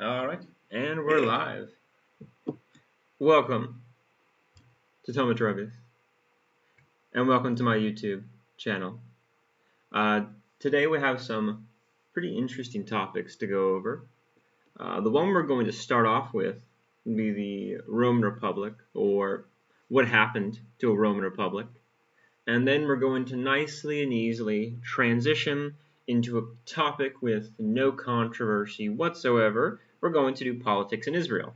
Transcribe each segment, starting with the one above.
Alright, and we're live. Welcome to Tomatrovis, and welcome to my YouTube channel. Today we have some pretty interesting topics to go over. The one we're going to start off with would be the Roman Republic, or what happened to a Roman Republic. And then we're going to nicely and easily transition into a topic with no controversy whatsoever. We're going to do politics in Israel.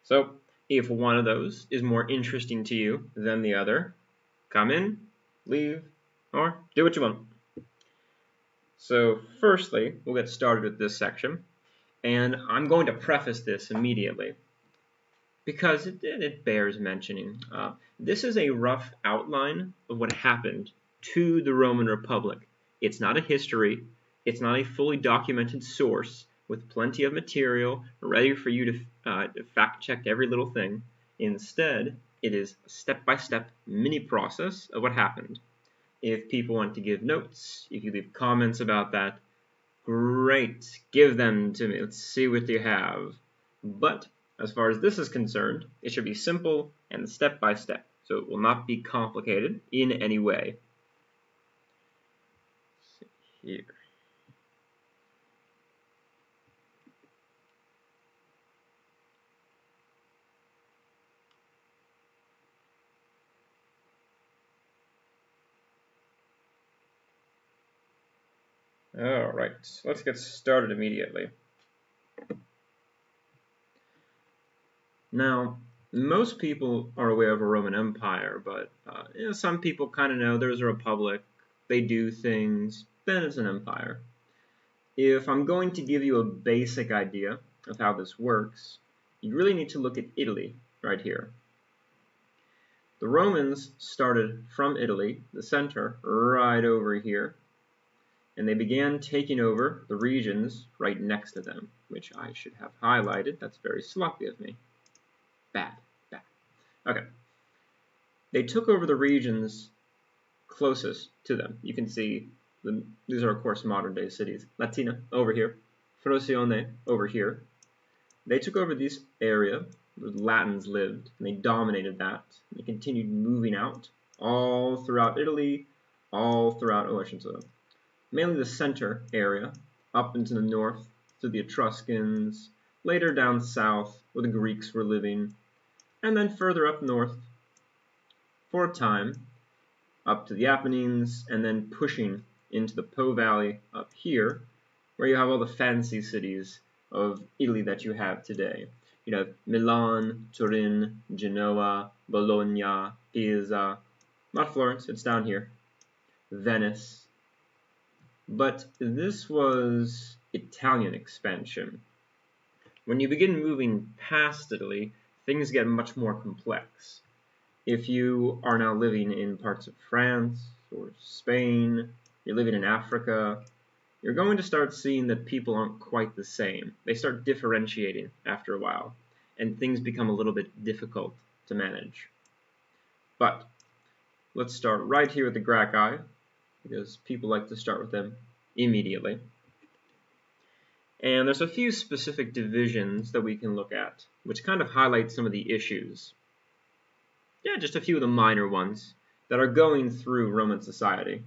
So, if one of those is more interesting to you than the other, come in, leave, or do what you want. So, firstly, we'll get started with this section, and I'm going to preface this immediately because it bears mentioning. This is a rough outline of what happened to the Roman Republic. It's not a history, it's not a fully documented source with plenty of material ready for you to fact-check every little thing. Instead, it is a step-by-step mini process of what happened. If people want to give notes, if you leave comments about that, great, give them to me. Let's see what you have. But as far as this is concerned, it should be simple and step-by-step, so it will not be complicated in any way. Let's see here. Alright, let's get started immediately. Now, most people are aware of a Roman Empire, but some people kind of know there's a republic, they do things, then it's an empire. If I'm going to give you a basic idea of how this works, you really need to look at Italy right here. The Romans started from Italy, the center, right over here, and they began taking over the regions right next to them, which I should have highlighted. That's very sloppy of me. Bad. Okay. They took over the regions closest to them. You can see these are, of course, modern-day cities. Latina, over here. Frosione, over here. They took over this area where the Latins lived, and they dominated that. They continued moving out all throughout Italy, all throughout, mainly the center area, up into the north to the Etruscans, later down south where the Greeks were living, and then further up north for a time, up to the Apennines, and then pushing into the Po Valley up here, where you have all the fancy cities of Italy that you have today. You have Milan, Turin, Genoa, Bologna, Pisa, not Florence, it's down here, Venice. But this was Italian expansion. When you begin moving past Italy, things get much more complex. If you are now living in parts of France or Spain, you're living in Africa, you're going to start seeing that people aren't quite the same. They start differentiating after a while, and things become a little bit difficult to manage. But let's start right here with the Gracchi, because people like to start with them immediately. And there's a few specific divisions that we can look at, which kind of highlight some of the issues. Yeah, just a few of the minor ones that are going through Roman society.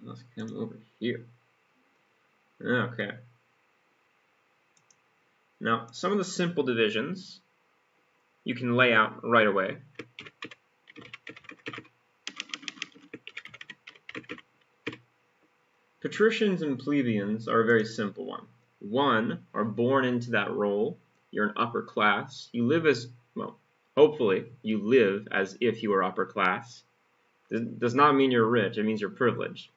Let's come over here. Okay. Now, some of the simple divisions you can lay out right away. Patricians and plebeians are a very simple one. One are born into that role. You're an upper class. You live as, well, hopefully you live as if you are upper class. It does not mean you're rich, it means you're privileged.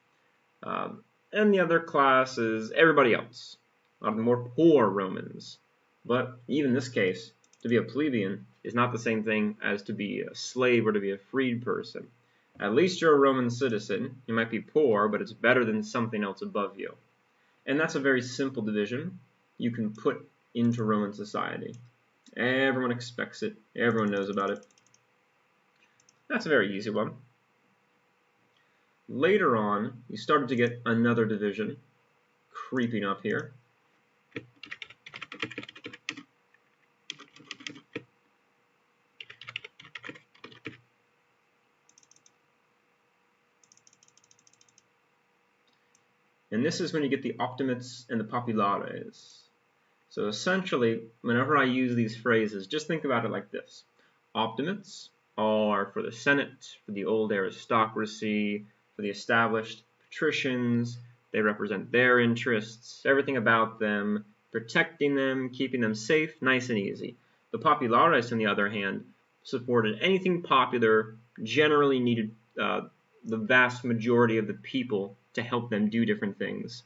And the other class is everybody else, a lot of the more poor Romans. But even in this case, to be a plebeian is not the same thing as to be a slave or to be a freed person. At least you're a Roman citizen. You might be poor, but it's better than something else above you. And that's a very simple division you can put into Roman society. Everyone expects it. Everyone knows about it. That's a very easy one. Later on, you started to get another division creeping up here. And this is when you get the optimates and the populares. So essentially, whenever I use these phrases, just think about it like this. Optimates are for the Senate, for the old aristocracy, for the established patricians. They represent their interests, everything about them, protecting them, keeping them safe, nice and easy. The populares, on the other hand, supported anything popular, generally needed the vast majority of the people to help them do different things,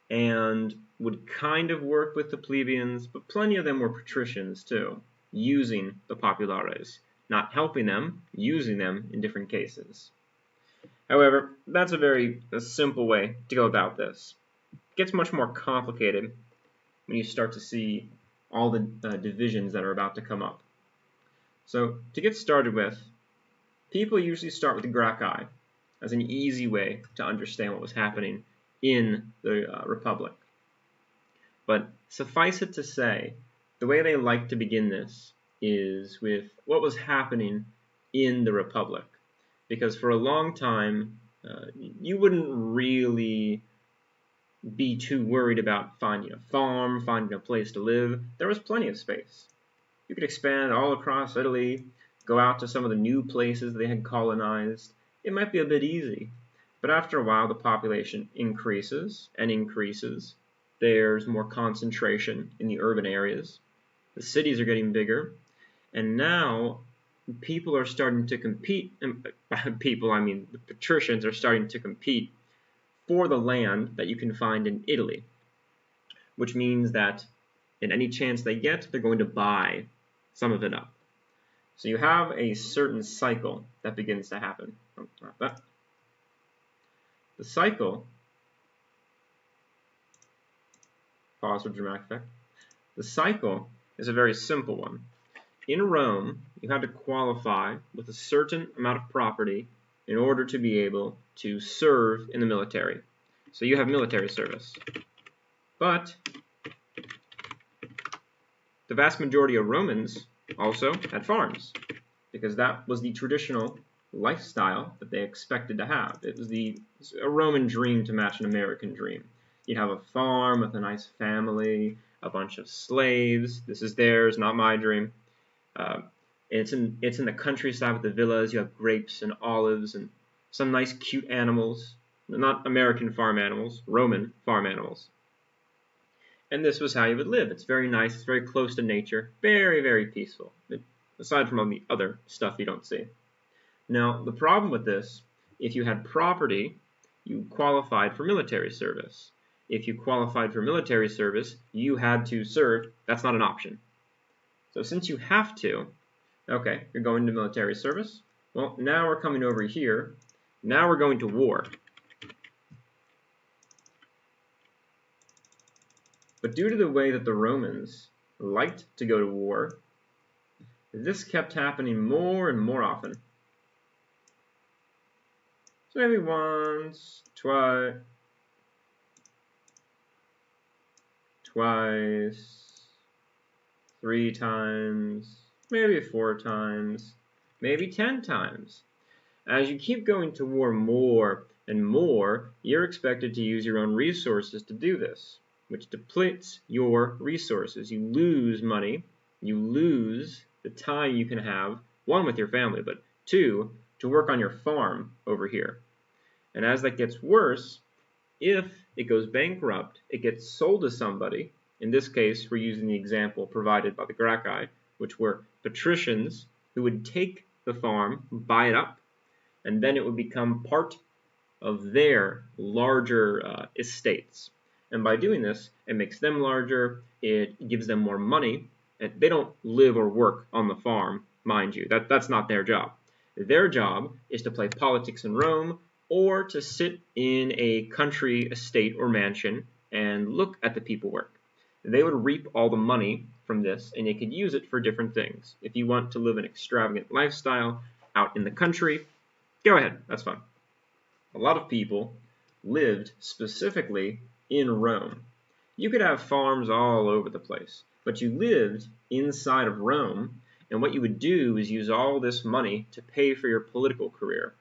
and would kind of work with the plebeians, but plenty of them were patricians too, using the populares, not helping them, using them in different cases. However, that's a simple way to go about this. It gets much more complicated when you start to see all the divisions that are about to come up. So to get started with, people usually start with the Gracchi as an easy way to understand what was happening in the Republic. But suffice it to say, the way they like to begin this is with what was happening in the Republic. Because for a long time, you wouldn't really be too worried about finding a farm, finding a place to live. There was plenty of space. You could expand all across Italy, go out to some of the new places they had colonized. It might be a bit easy, but after a while the population increases and increases. There's more concentration in the urban areas. The cities are getting bigger, and now people are starting to compete, and by people I mean the patricians are starting to compete for the land that you can find in Italy, which means that in any chance they get, they're going to buy some of it up. So you have a certain cycle that begins to happen. Oh, not that. The cycle, pause for dramatic effect. The cycle is a very simple one. In Rome, you had to qualify with a certain amount of property in order to be able to serve in the military. So you have military service. But the vast majority of Romans also had farms, because that was the traditional lifestyle that they expected to have. It was a Roman dream to match an American dream. You'd have a farm with a nice family, a bunch of slaves. This is theirs, not my dream. It's in the countryside with the villas. You have grapes and olives and some nice cute animals. Not American farm animals, Roman farm animals. And this was how you would live. It's very nice, it's very close to nature, very, very peaceful, aside from all the other stuff you don't see. Now, the problem with this, if you had property, you qualified for military service. If you qualified for military service, you had to serve. That's not an option. So since you have to, okay, you're going to military service. Well, now we're coming over here. Now we're going to war. But due to the way that the Romans liked to go to war, this kept happening more and more often. So maybe once, twice, three times, maybe 4 times, maybe 10 times. As you keep going to war more and more, you're expected to use your own resources to do this, which depletes your resources. You lose money, you lose the time you can have, 1, with your family, but 2, to work on your farm over here. And as that gets worse, if it goes bankrupt, it gets sold to somebody. In this case, we're using the example provided by the Gracchi, which were patricians who would take the farm, buy it up, and then it would become part of their larger estates. And by doing this, it makes them larger, it gives them more money. And they don't live or work on the farm, mind you. That's not their job. Their job is to play politics in Rome, or to sit in a country estate or mansion and look at the people work. They would reap all the money from this, and they could use it for different things. If you want to live an extravagant lifestyle out in the country, go ahead, that's fine. A lot of people lived specifically in Rome. You could have farms all over the place, but you lived inside of Rome, and what you would do is use all this money to pay for your political career,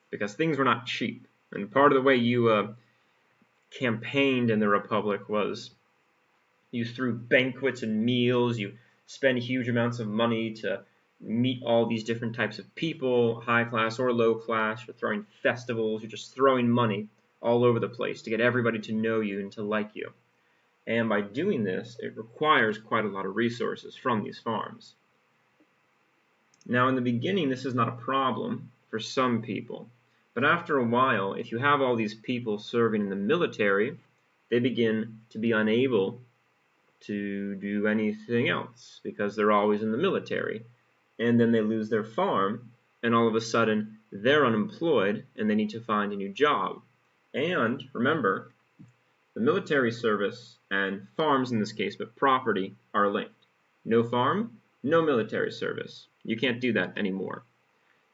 because things were not cheap. And part of the way you campaigned in the Republic was you threw banquets and meals, you spend huge amounts of money to meet all these different types of people, high class or low class. You're throwing festivals, you're just throwing money all over the place to get everybody to know you and to like you. And by doing this, it requires quite a lot of resources from these farms. Now, in the beginning, this is not a problem for some people. But after a while, if you have all these people serving in the military, they begin to be unable to do anything else because they're always in the military. And then they lose their farm, and all of a sudden, they're unemployed, and they need to find a new job. And remember, the military service and farms in this case, but property, are linked. No farm, no military service. You can't do that anymore.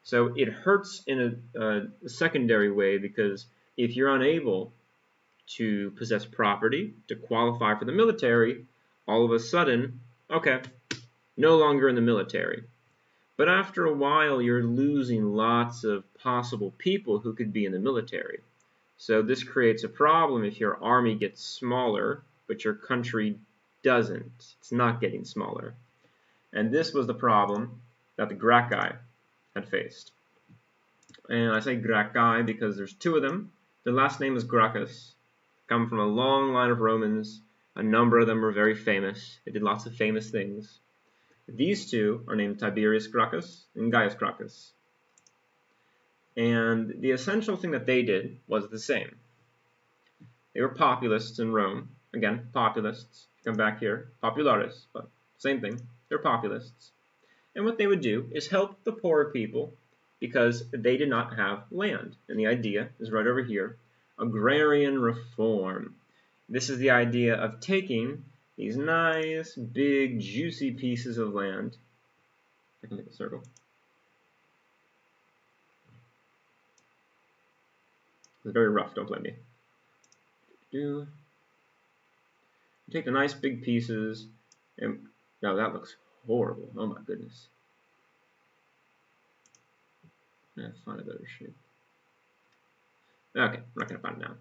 So it hurts in a secondary way because if you're unable to possess property to qualify for the military, all of a sudden, okay, no longer in the military. But after a while, you're losing lots of possible people who could be in the military. So this creates a problem if your army gets smaller, but your country doesn't. It's not getting smaller. And this was the problem that the Gracchi had faced. And I say Gracchi because there's two of them. Their last name is Gracchus. Come from a long line of Romans. A number of them were very famous. They did lots of famous things. These two are named Tiberius Gracchus and Gaius Gracchus. And the essential thing that they did was the same. They were populists in Rome. Again, populists. Come back here. Populares, but same thing. They're populists. And what they would do is help the poorer people because they did not have land. And the idea is right over here. Agrarian Reform. This is the idea of taking these nice, big, juicy pieces of land. I can make a circle. It's very rough, don't blame me. You take the nice big pieces, and no, that looks horrible. Oh my goodness. Let's find a better shape. Okay, I'm not going to find it now.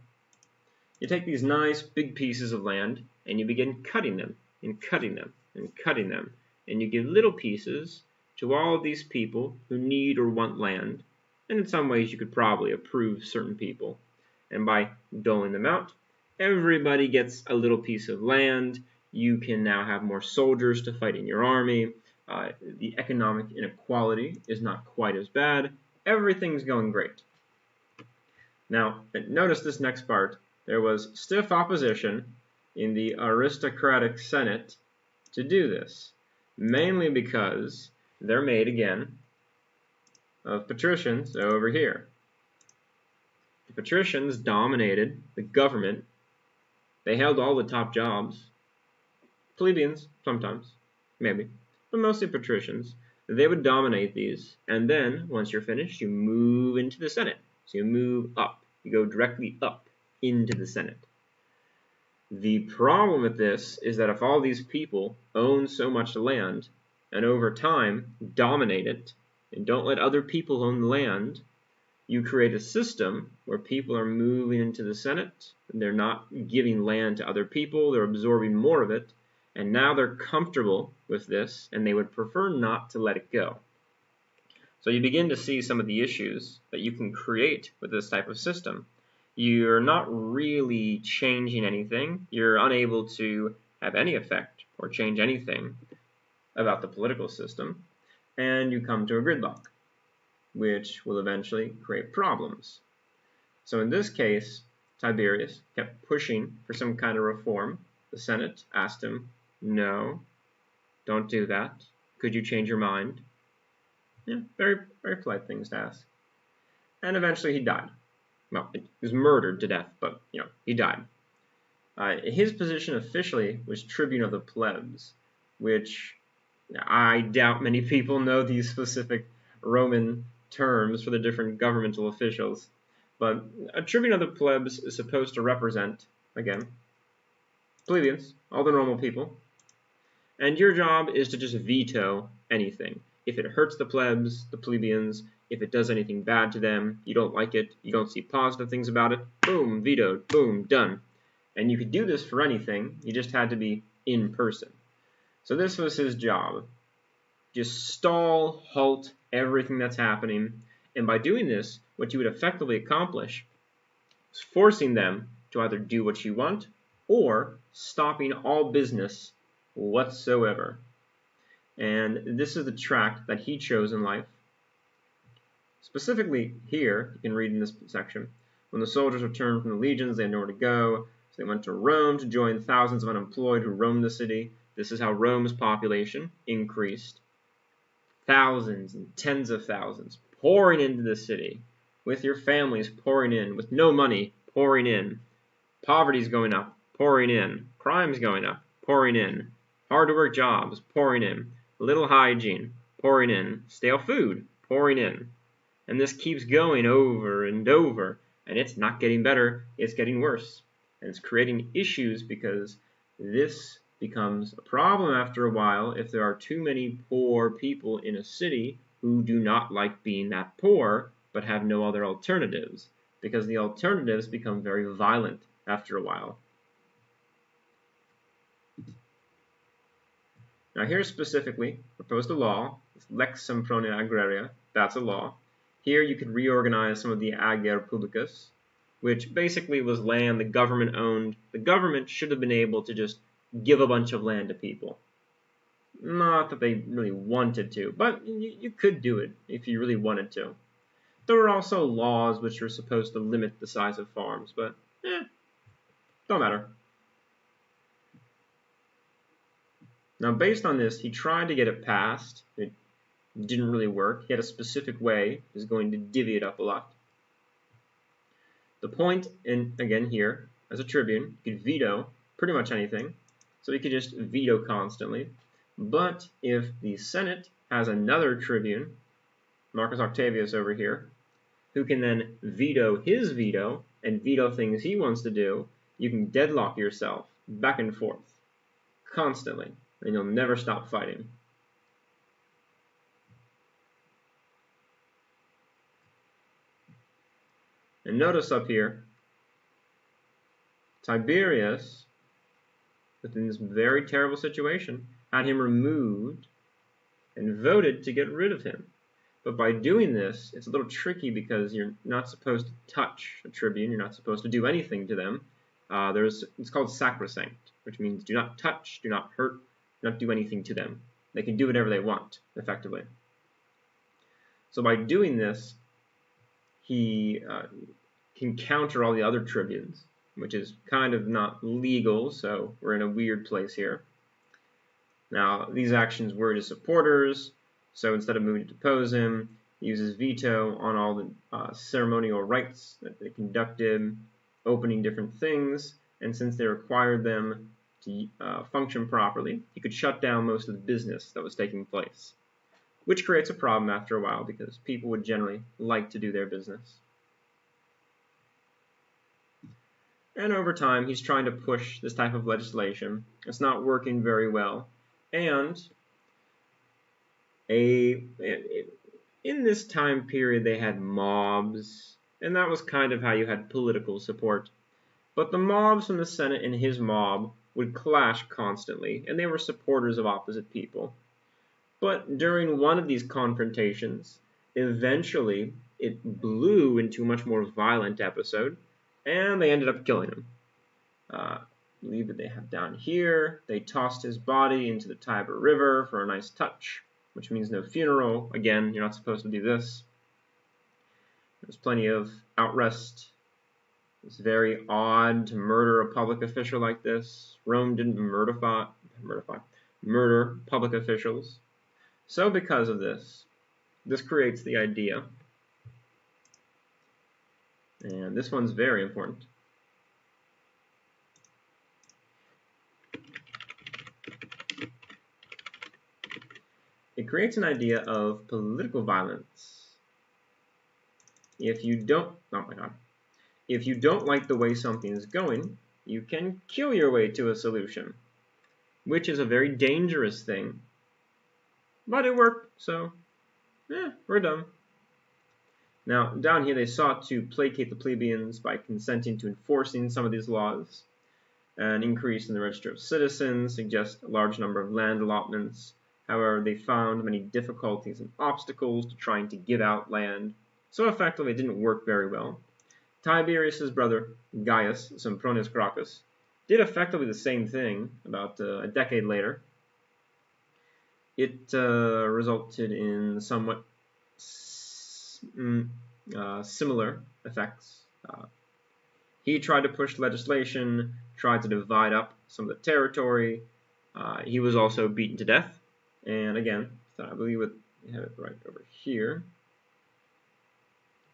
You take these nice big pieces of land and you begin cutting them and cutting them and cutting them, and you give little pieces to all of these people who need or want land, and in some ways you could probably approve certain people. And by doling them out, everybody gets a little piece of land. You can now have more soldiers to fight in your army. The economic inequality is not quite as bad. Everything's going great. Now, notice this next part. There was stiff opposition in the aristocratic Senate to do this, mainly because they're made, again, of patricians over here. The patricians dominated the government. They held all the top jobs. Plebeians, sometimes, maybe, but mostly patricians. They would dominate these, and then, once you're finished, you move into the Senate. So you move up. You go directly up into the Senate. The problem with this is that if all these people own so much land, and over time dominate it, and don't let other people own the land, you create a system where people are moving into the Senate, and they're not giving land to other people, they're absorbing more of it, and now they're comfortable with this, and they would prefer not to let it go. So you begin to see some of the issues that you can create with this type of system. You're not really changing anything. You're unable to have any effect or change anything about the political system, and you come to a gridlock, which will eventually create problems. So in this case, Tiberius kept pushing for some kind of reform. The Senate asked him, no, don't do that. Could you change your mind? Yeah, very, very polite things to ask. And eventually he died. Well, he was murdered to death, but, he died. His position officially was tribune of the plebs, which I doubt many people know these specific Roman terms for the different governmental officials. But a tribune of the plebs is supposed to represent, again, plebeians, all the normal people. And your job is to just veto anything. If it hurts the plebs, the plebeians, If it does anything bad to them, you don't like it, you don't see positive things about it, boom, vetoed, boom, done. And you could do this for anything, you just had to be in person. So this was his job. Just stall, halt everything that's happening. And by doing this, what you would effectively accomplish is forcing them to either do what you want or stopping all business whatsoever. And this is the track that he chose in life. Specifically here, you can read in this section, when the soldiers returned from the legions, they had nowhere to go, so they went to Rome to join thousands of unemployed who roamed the city. This is how Rome's population increased. Thousands and tens of thousands pouring into the city, with your families pouring in, with no money pouring in. Poverty's going up, pouring in. Crime's going up, pouring in. Hard to work jobs, pouring in. Little hygiene, pouring in. Stale food, pouring in. And this keeps going over and over, and it's not getting better, it's getting worse. And it's creating issues because this becomes a problem after a while if there are too many poor people in a city who do not like being that poor but have no other alternatives, because the alternatives become very violent after a while. Now here specifically, proposed a law, Lex Sempronia Agraria, that's a law. Here you could reorganize some of the Ager Publicus, which basically was land the government owned. The government should have been able to just give a bunch of land to people. Not that they really wanted to, but you could do it if you really wanted to. There were also laws which were supposed to limit the size of farms, but don't matter. Now based on this, he tried to get it passed. It didn't really work. He had a specific way. He was going to divvy it up a lot. The point, again here, as a tribune, you could veto pretty much anything. So you could just veto constantly. But if the Senate has another tribune, Marcus Octavius over here, who can then veto his veto and veto things he wants to do, you can deadlock yourself back and forth constantly, and you'll never stop fighting. And notice up here, Tiberius, within this very terrible situation, had him removed and voted to get rid of him. But by doing this, it's a little tricky because you're not supposed to touch a tribune, you're not supposed to do anything to them. It's called sacrosanct, which means do not touch, do not hurt, do not do anything to them. They can do whatever they want, effectively. So by doing this, he can counter all the other tribunes, which is kind of not legal, so we're in a weird place here. Now, these actions were his supporters, so instead of moving to depose him, he uses veto on all the ceremonial rites that they conducted, opening different things, and since they required them to function properly, he could shut down most of the business that was taking place, which creates a problem after a while because people would generally like to do their business. And over time, he's trying to push this type of legislation. It's not working very well. And in this time period, they had mobs, and that was kind of how you had political support. But the mobs from the Senate and his mob would clash constantly, and they were supporters of opposite people. But during one of these confrontations, eventually it blew into a much more violent episode, and they ended up killing him. I believe that they have down here, they tossed his body into the Tiber River for a nice touch, which means no funeral. Again, you're not supposed to do this. There's plenty of outrest. It's very odd to murder a public official like this. Rome didn't murder public officials. So because of this creates the idea, and this one's very important. It creates an idea of political violence. If you don't like the way something is going, you can kill your way to a solution, which is a very dangerous thing. But it worked, so we're done. Now, down here they sought to placate the plebeians by consenting to enforcing some of these laws. An increase in the register of citizens suggests a large number of land allotments. However, they found many difficulties and obstacles to trying to give out land, so effectively it didn't work very well. Tiberius's brother, Gaius Sempronius Gracchus, did effectively the same thing about a decade later. It resulted in somewhat similar effects. He tried to push legislation, tried to divide up some of the territory. He was also beaten to death. And again, I believe we have it right over here.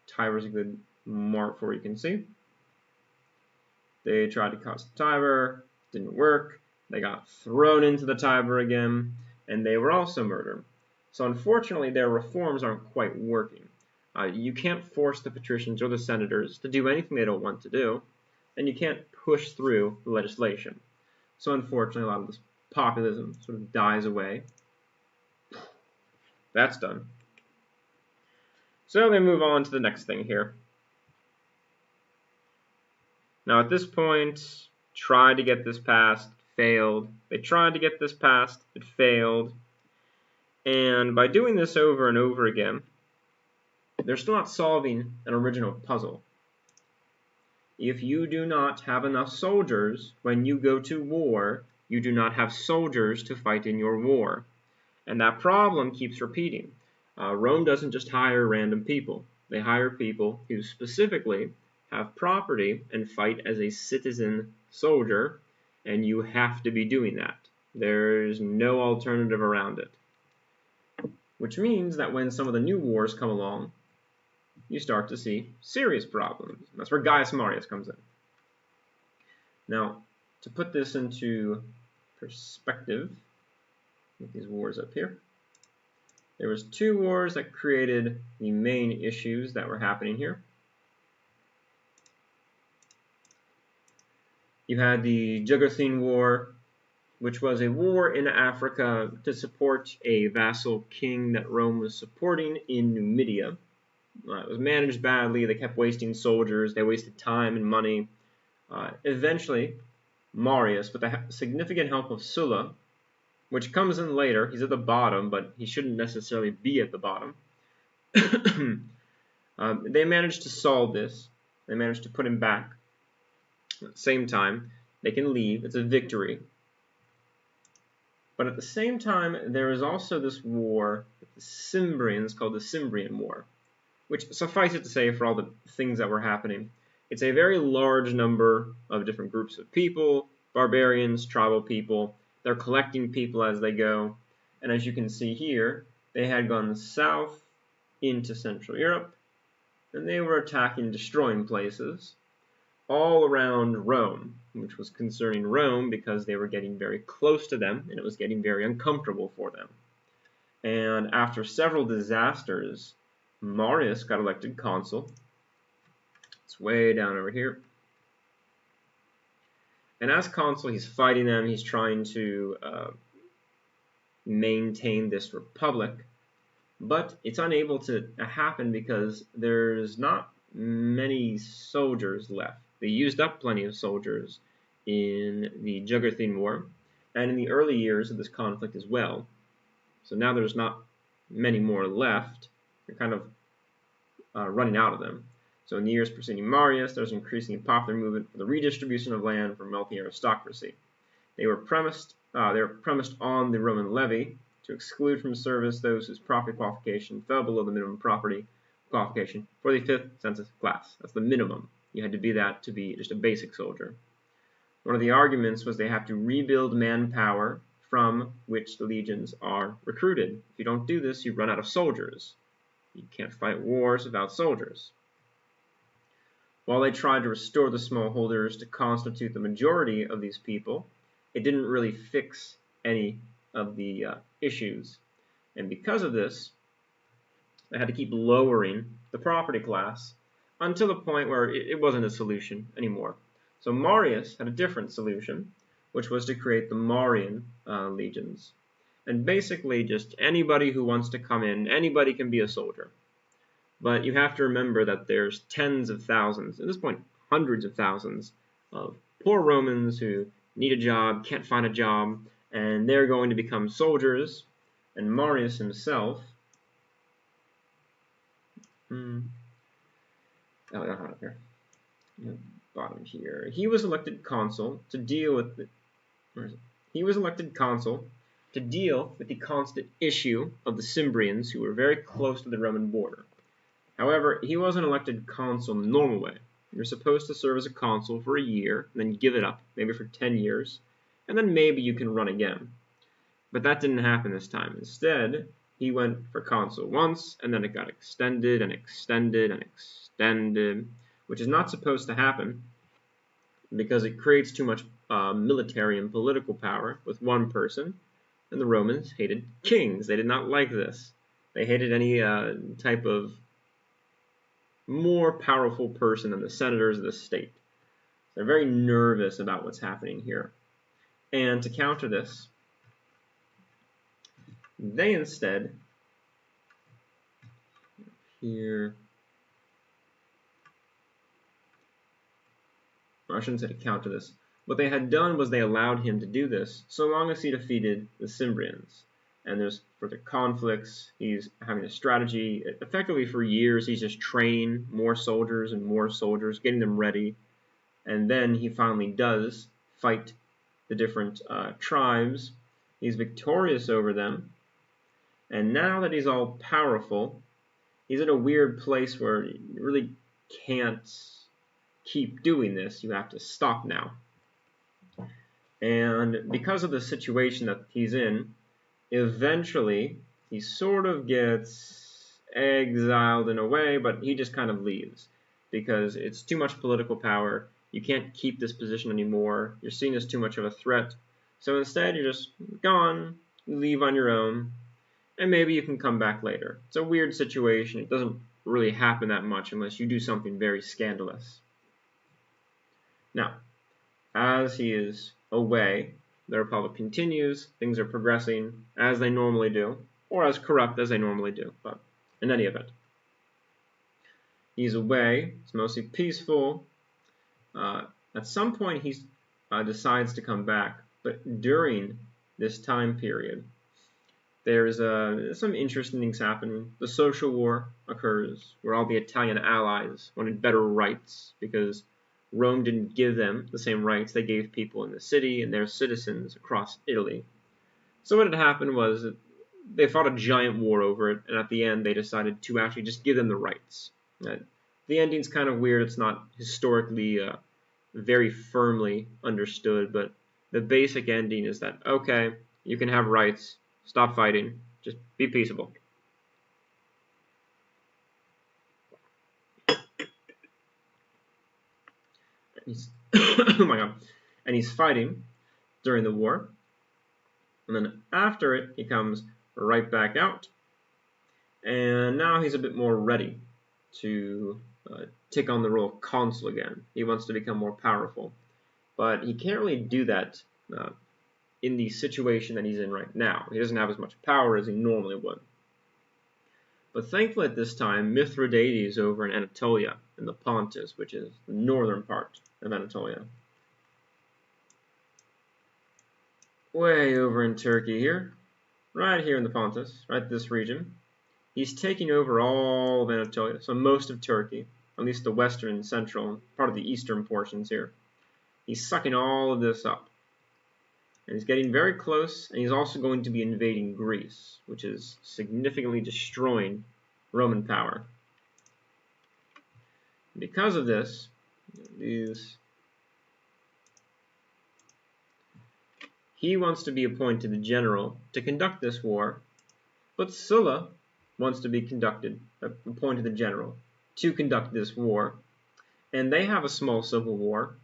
Tiber is a good mark for what you can see. They tried to cause Tiber, didn't work. They got thrown into the Tiber again, and they were also murdered. So unfortunately, their reforms aren't quite working. You can't force the patricians or the senators to do anything they don't want to do, and you can't push through the legislation. So unfortunately, a lot of this populism sort of dies away. That's done. So they move on to the next thing here. Now at this point, tried to get this passed, failed. They tried to get this passed, it failed. And by doing this over and over again, they're still not solving an original puzzle. If you do not have enough soldiers when you go to war, you do not have soldiers to fight in your war. And that problem keeps repeating. Rome doesn't just hire random people. They hire people who specifically have property and fight as a citizen soldier, and you have to be doing that. There's no alternative around it. Which means that when some of the new wars come along, you start to see serious problems. That's where Gaius Marius comes in. Now, to put this into perspective, with these wars up here, there was two wars that created the main issues that were happening here. You had the Juggernaut War, which was a war in Africa to support a vassal king that Rome was supporting in Numidia. It was managed badly. They kept wasting soldiers. They wasted time and money. Eventually, Marius, with the significant help of Sulla, which comes in later, he's at the bottom, but he shouldn't necessarily be at the bottom. They managed to solve this. They managed to put him back. At the same time, they can leave. It's a victory. But at the same time, there is also this war with the Cimbrians called the Cimbrian War, which, suffice it to say, for all the things that were happening, it's a very large number of different groups of people, barbarians, tribal people. They're collecting people as they go. And as you can see here, they had gone south into Central Europe, and they were attacking and destroying places all around Rome, which was concerning Rome because they were getting very close to them, and it was getting very uncomfortable for them. And after several disasters, Marius got elected consul. It's way down over here. And as consul, he's fighting them. He's trying to maintain this republic. But it's unable to happen because there's not many soldiers left. They used up plenty of soldiers in the Juggernaut War and in the early years of this conflict as well. So now there's not many more left. They're kind of running out of them. So in the years preceding Marius, there was an increasingly popular movement for the redistribution of land from wealthy aristocracy. They were premised on the Roman levy to exclude from service those whose property qualification fell below the minimum property qualification for the 5th census class. That's the minimum. You had to be that to be just a basic soldier. One of the arguments was they have to rebuild manpower from which the legions are recruited. If you don't do this, you run out of soldiers. You can't fight wars without soldiers. While they tried to restore the smallholders to constitute the majority of these people, it didn't really fix any of the issues. And because of this, they had to keep lowering the property class until the point where it wasn't a solution anymore. So Marius had a different solution, which was to create the Marian legions. And basically just anybody who wants to come in, anybody can be a soldier. But you have to remember that there's tens of thousands, at this point hundreds of thousands, of poor Romans who need a job, can't find a job, and they're going to become soldiers. And Marius himself, here, bottom here, he was elected consul to deal with the, he was elected consul to deal with the constant issue of the Cimbrians, who were very close to the Roman border. However, he wasn't elected consul in the normal way. You're supposed to serve as a consul for a year, and then give it up, maybe for 10 years, and then maybe you can run again. But that didn't happen this time. Instead, he went for consul once, and then it got extended and extended and extended, which is not supposed to happen because it creates too much military and political power with one person, and the Romans hated kings. They did not like this. They hated any type of more powerful person than the senators of the state. They're very nervous about what's happening here. And to counter this, they instead, here, I shouldn't say to counter this, what they had done was they allowed him to do this so long as he defeated the Cimbrians. And there's further conflicts, he's having a strategy. Effectively for years he's just training more soldiers and more soldiers, getting them ready. And then he finally does fight the different tribes. He's victorious over them. And now that he's all powerful, he's in a weird place where you really can't keep doing this. You have to stop now. And because of the situation that he's in, eventually he sort of gets exiled in a way, but he just kind of leaves because it's too much political power. You can't keep this position anymore. You're seen as too much of a threat. So instead, you're just gone, leave on your own, and maybe you can come back later. It's a weird situation. It doesn't really happen that much unless you do something very scandalous. Now, as he is away, the Republic continues, things are progressing as they normally do, or as corrupt as they normally do, but in any event. He's away, it's mostly peaceful. At some point he decides to come back, but during this time period, there's some interesting things happening. The social war occurs, where all the Italian allies wanted better rights, because Rome didn't give them the same rights they gave people in the city and their citizens across Italy. So what had happened was they fought a giant war over it, and at the end they decided to actually just give them the rights. The ending's kind of weird. It's not historically very firmly understood, but the basic ending is that, okay, you can have rights, stop fighting, just be peaceable. Oh my god. And he's fighting during the war. And then after it, he comes right back out. And now he's a bit more ready to take on the role of consul again. He wants to become more powerful. But he can't really do that in the situation that he's in right now. He doesn't have as much power as he normally would. But thankfully at this time, Mithridates over in Anatolia, in the Pontus, which is the northern part of Anatolia. Way over in Turkey here, right here in the Pontus, right this region. He's taking over all of Anatolia, so most of Turkey, at least the western and central, part of the eastern portions here. He's sucking all of this up. And he's getting very close, and he's also going to be invading Greece, which is significantly destroying Roman power. Because of this, he wants to be appointed the general to conduct this war, but Sulla wants to be appointed the general to conduct this war, and they have a small civil war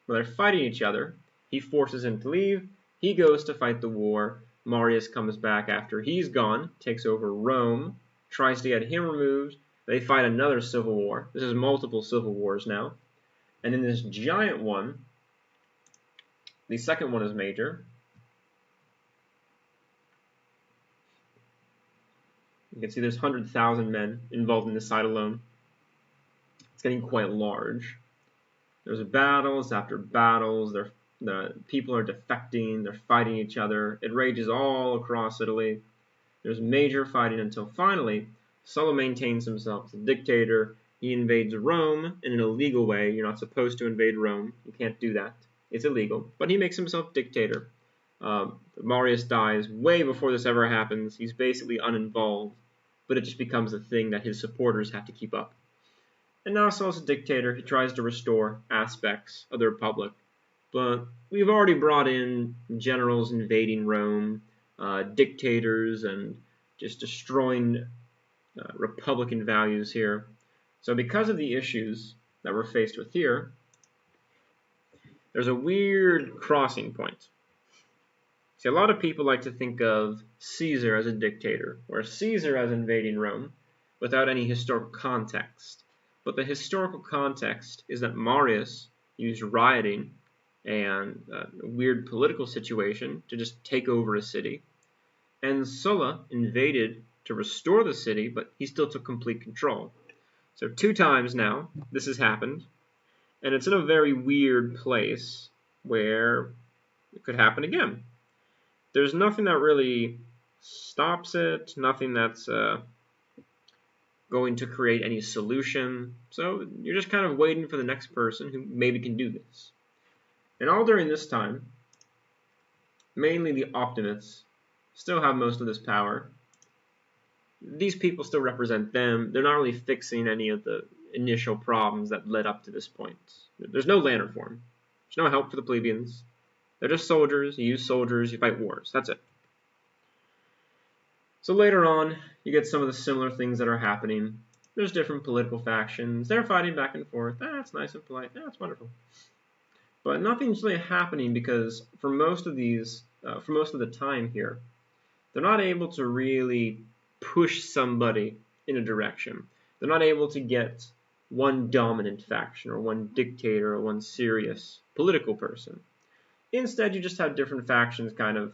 where they're fighting each other. He forces him to leave. He goes to fight the war. Marius comes back after he's gone, takes over Rome, tries to get him removed. They fight another civil war. This is multiple civil wars now. And in this giant one, the second one is major. You can see there's 100,000 men involved in this side alone. It's getting quite large. There's battles after battles. The people are defecting. They're fighting each other. It rages all across Italy. There's major fighting until finally Sulla maintains himself as a dictator. He invades Rome in an illegal way. You're not supposed to invade Rome. You can't do that. It's illegal. But he makes himself dictator. Marius dies way before this ever happens. He's basically uninvolved. But it just becomes a thing that his supporters have to keep up. And now Sulla's a dictator. He tries to restore aspects of the Republic. But we've already brought in generals invading Rome, dictators, and just destroying Republican values here. So because of the issues that we're faced with here, there's a weird crossing point. See, a lot of people like to think of Caesar as a dictator, or Caesar as invading Rome, without any historical context. But the historical context is that Marius used rioting and a weird political situation to just take over a city. And Sulla invaded to restore the city, but he still took complete control. So 2 times now this has happened. And it's in a very weird place where it could happen again. There's nothing that really stops it, nothing that's going to create any solution. So you're just kind of waiting for the next person who maybe can do this. And all during this time, mainly the optimists still have most of this power. These people still represent them. They're not really fixing any of the initial problems that led up to this point. There's no land reform. There's no help for the plebeians. They're just soldiers. You use soldiers, you fight wars. That's it. So later on, you get some of the similar things that are happening. There's different political factions. They're fighting back and forth. That's nice and polite. That's wonderful. But nothing's really happening because for most of the time here, they're not able to really push somebody in a direction. They're not able to get one dominant faction or one dictator or one serious political person. Instead, you just have different factions kind of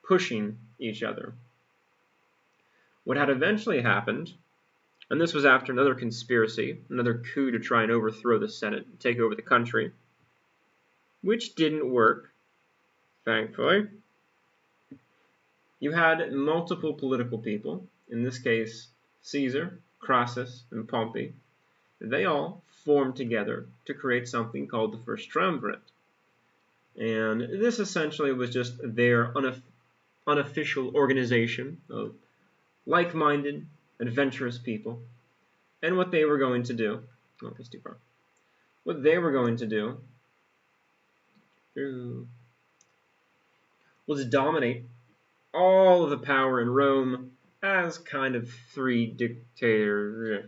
pushing each other. What had eventually happened, and this was after another conspiracy, another coup to try and overthrow the Senate and take over the country, which didn't work, thankfully. You had multiple political people, in this case Caesar, Crassus, and Pompey. They all formed together to create something called the First Triumvirate. And this essentially was just their unofficial organization of like-minded, adventurous people. And what they were going to do, oh, that's too far. What they were going to do was dominate all of the power in Rome as kind of 3 dictators.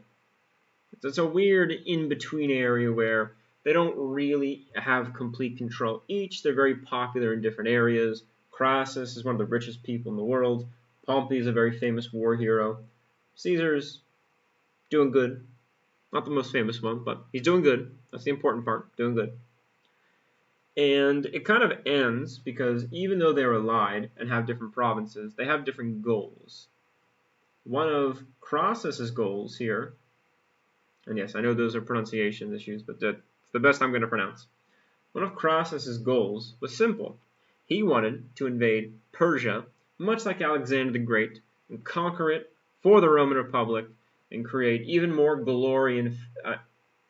It's a weird in-between area where they don't really have complete control each. They're very popular in different areas. Crassus is one of the richest people in the world. Pompey is a very famous war hero. Caesar's doing good. Not the most famous one, but he's doing good. That's the important part, doing good. And it kind of ends because even though they're allied and have different provinces, they have different goals. One of Crassus's goals here, and yes, I know those are pronunciation issues, but that's the best I'm going to pronounce. One of Crassus's goals was simple. He wanted to invade Persia, much like Alexander the Great, and conquer it for the Roman Republic and create even more glory and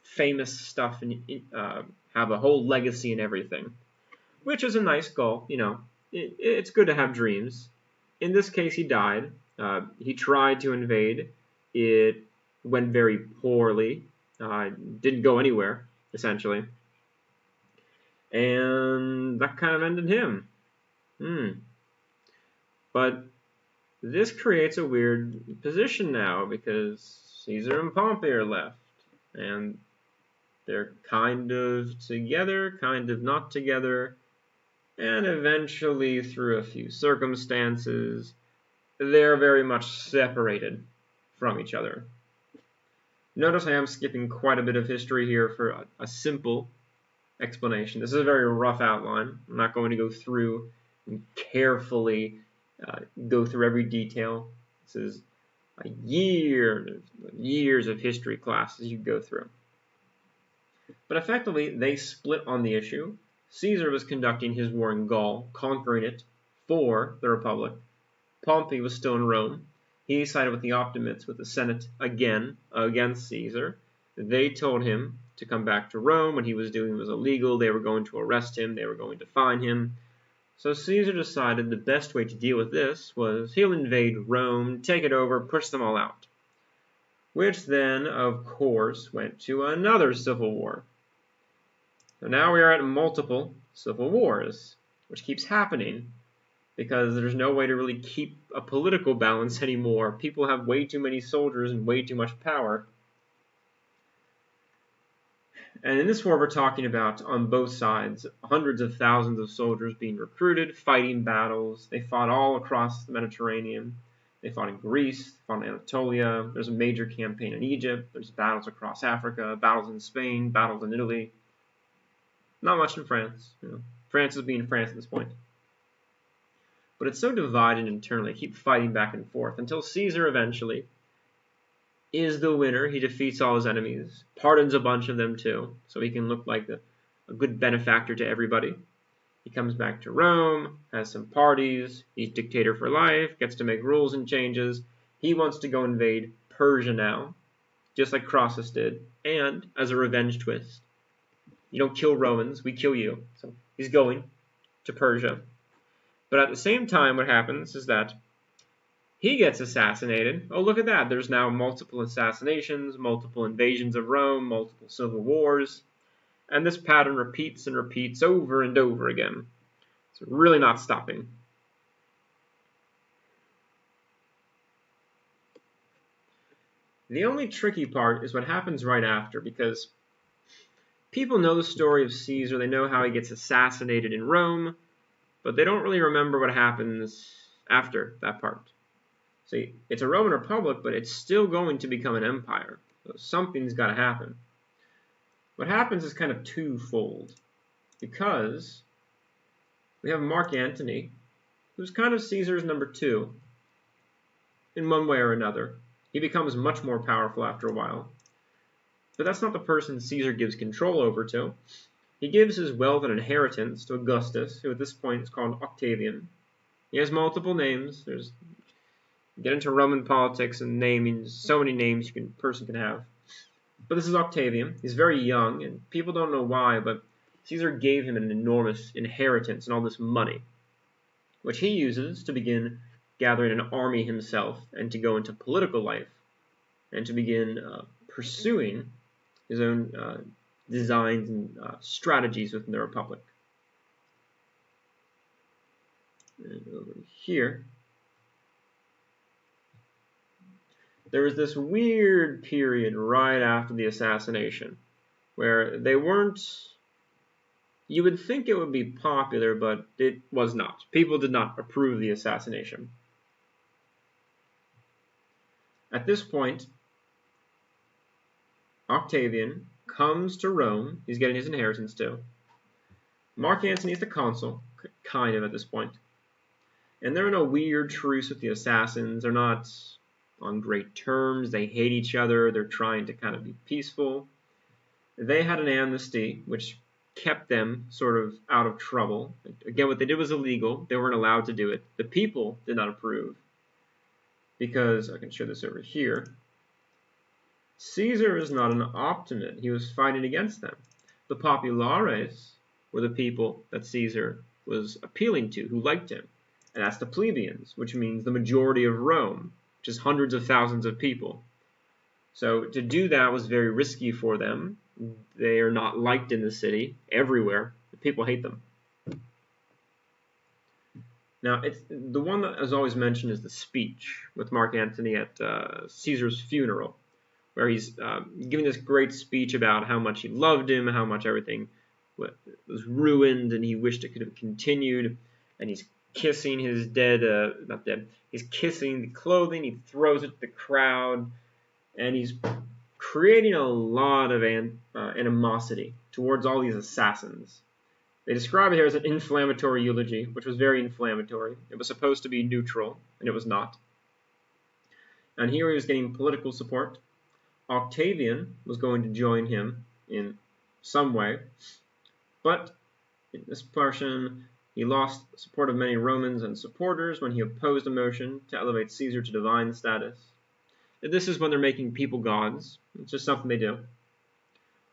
famous stuff and have a whole legacy and everything, which is a nice goal. You know, it's good to have dreams. In this case, he died. He tried to invade. It went very poorly. Didn't go anywhere, essentially. And that kind of ended him. But this creates a weird position now because Caesar and Pompey are left. And they're kind of together, kind of not together. And eventually, through a few circumstances, they're very much separated from each other. Notice I am skipping quite a bit of history here for a simple explanation. This is a very rough outline. I'm not going to go through and carefully go through every detail. This is years of history classes you go through. But effectively, they split on the issue. Caesar was conducting his war in Gaul, conquering it for the Republic. Pompey was still in Rome. He sided with the Optimates, with the Senate again against Caesar. They told him to come back to Rome. What he was doing was illegal. They were going to arrest him. They were going to fine him. So Caesar decided the best way to deal with this was he'll invade Rome, take it over, push them all out. Which then, of course, went to another civil war. So now we are at multiple civil wars, which keeps happening because there's no way to really keep a political balance anymore. People have way too many soldiers and way too much power. And in this war, we're talking about, on both sides, hundreds of thousands of soldiers being recruited, fighting battles. They fought all across the Mediterranean. They fought in Greece, they fought in Anatolia. There's a major campaign in Egypt. There's battles across Africa, battles in Spain, battles in Italy. Not much in France. France is being France at this point. But it's so divided internally. They keep fighting back and forth until Caesar eventually is the winner. He defeats all his enemies, pardons a bunch of them too, so he can look like a good benefactor to everybody. He comes back to Rome, has some parties, he's dictator for life, gets to make rules and changes. He wants to go invade Persia now, just like Crassus did, and as a revenge twist. You don't kill Romans, we kill you. So he's going to Persia. But at the same time, what happens is that he gets assassinated. Oh, look at that. There's now multiple assassinations, multiple invasions of Rome, multiple civil wars. And this pattern repeats and repeats over and over again. It's really not stopping. The only tricky part is what happens right after, because people know the story of Caesar. They know how he gets assassinated in Rome, but they don't really remember what happens after that part. See, it's a Roman Republic, but it's still going to become an empire. So something's got to happen. What happens is kind of twofold, because we have Mark Antony, who's kind of Caesar's number two in one way or another. He becomes much more powerful after a while. But that's not the person Caesar gives control over to. He gives his wealth and inheritance to Augustus, who at this point is called Octavian. He has multiple names. Get into Roman politics and naming, so many names a person can have. But this is Octavian. He's very young, and people don't know why, but Caesar gave him an enormous inheritance and all this money, which he uses to begin gathering an army himself and to go into political life and to begin pursuing his own designs and strategies within the Republic. And over here, there was this weird period right after the assassination where they weren't, you would think it would be popular, but it was not. People did not approve the assassination. At this point, Octavian comes to Rome. He's getting his inheritance too. Mark Antony is the consul, kind of at this point. And they're in a weird truce with the assassins. They're not on great terms. They hate each other. They're trying to kind of be peaceful. They had an amnesty, which kept them sort of out of trouble. Again, what they did was illegal. They weren't allowed to do it. The people did not approve, because I can show this over here. Caesar is not an optimate. He was fighting against them. The populares were the people that Caesar was appealing to, who liked him. And that's the plebeians, which means the majority of Rome, which is hundreds of thousands of people. So to do that was very risky for them. They are not liked in the city, everywhere. The people hate them. Now, the one that is always mentioned is the speech with Mark Antony at Caesar's funeral, where he's giving this great speech about how much he loved him, how much everything was ruined, and he wished it could have continued. And he's kissing his he's kissing the clothing, he throws it to the crowd, and he's creating a lot of animosity towards all these assassins. They describe it here as an inflammatory eulogy, which was very inflammatory. It was supposed to be neutral, and it was not. And here he was getting political support. Octavian was going to join him in some way, but in this portion, he lost the support of many Romans and supporters when he opposed a motion to elevate Caesar to divine status. And this is when they're making people gods. It's just something they do.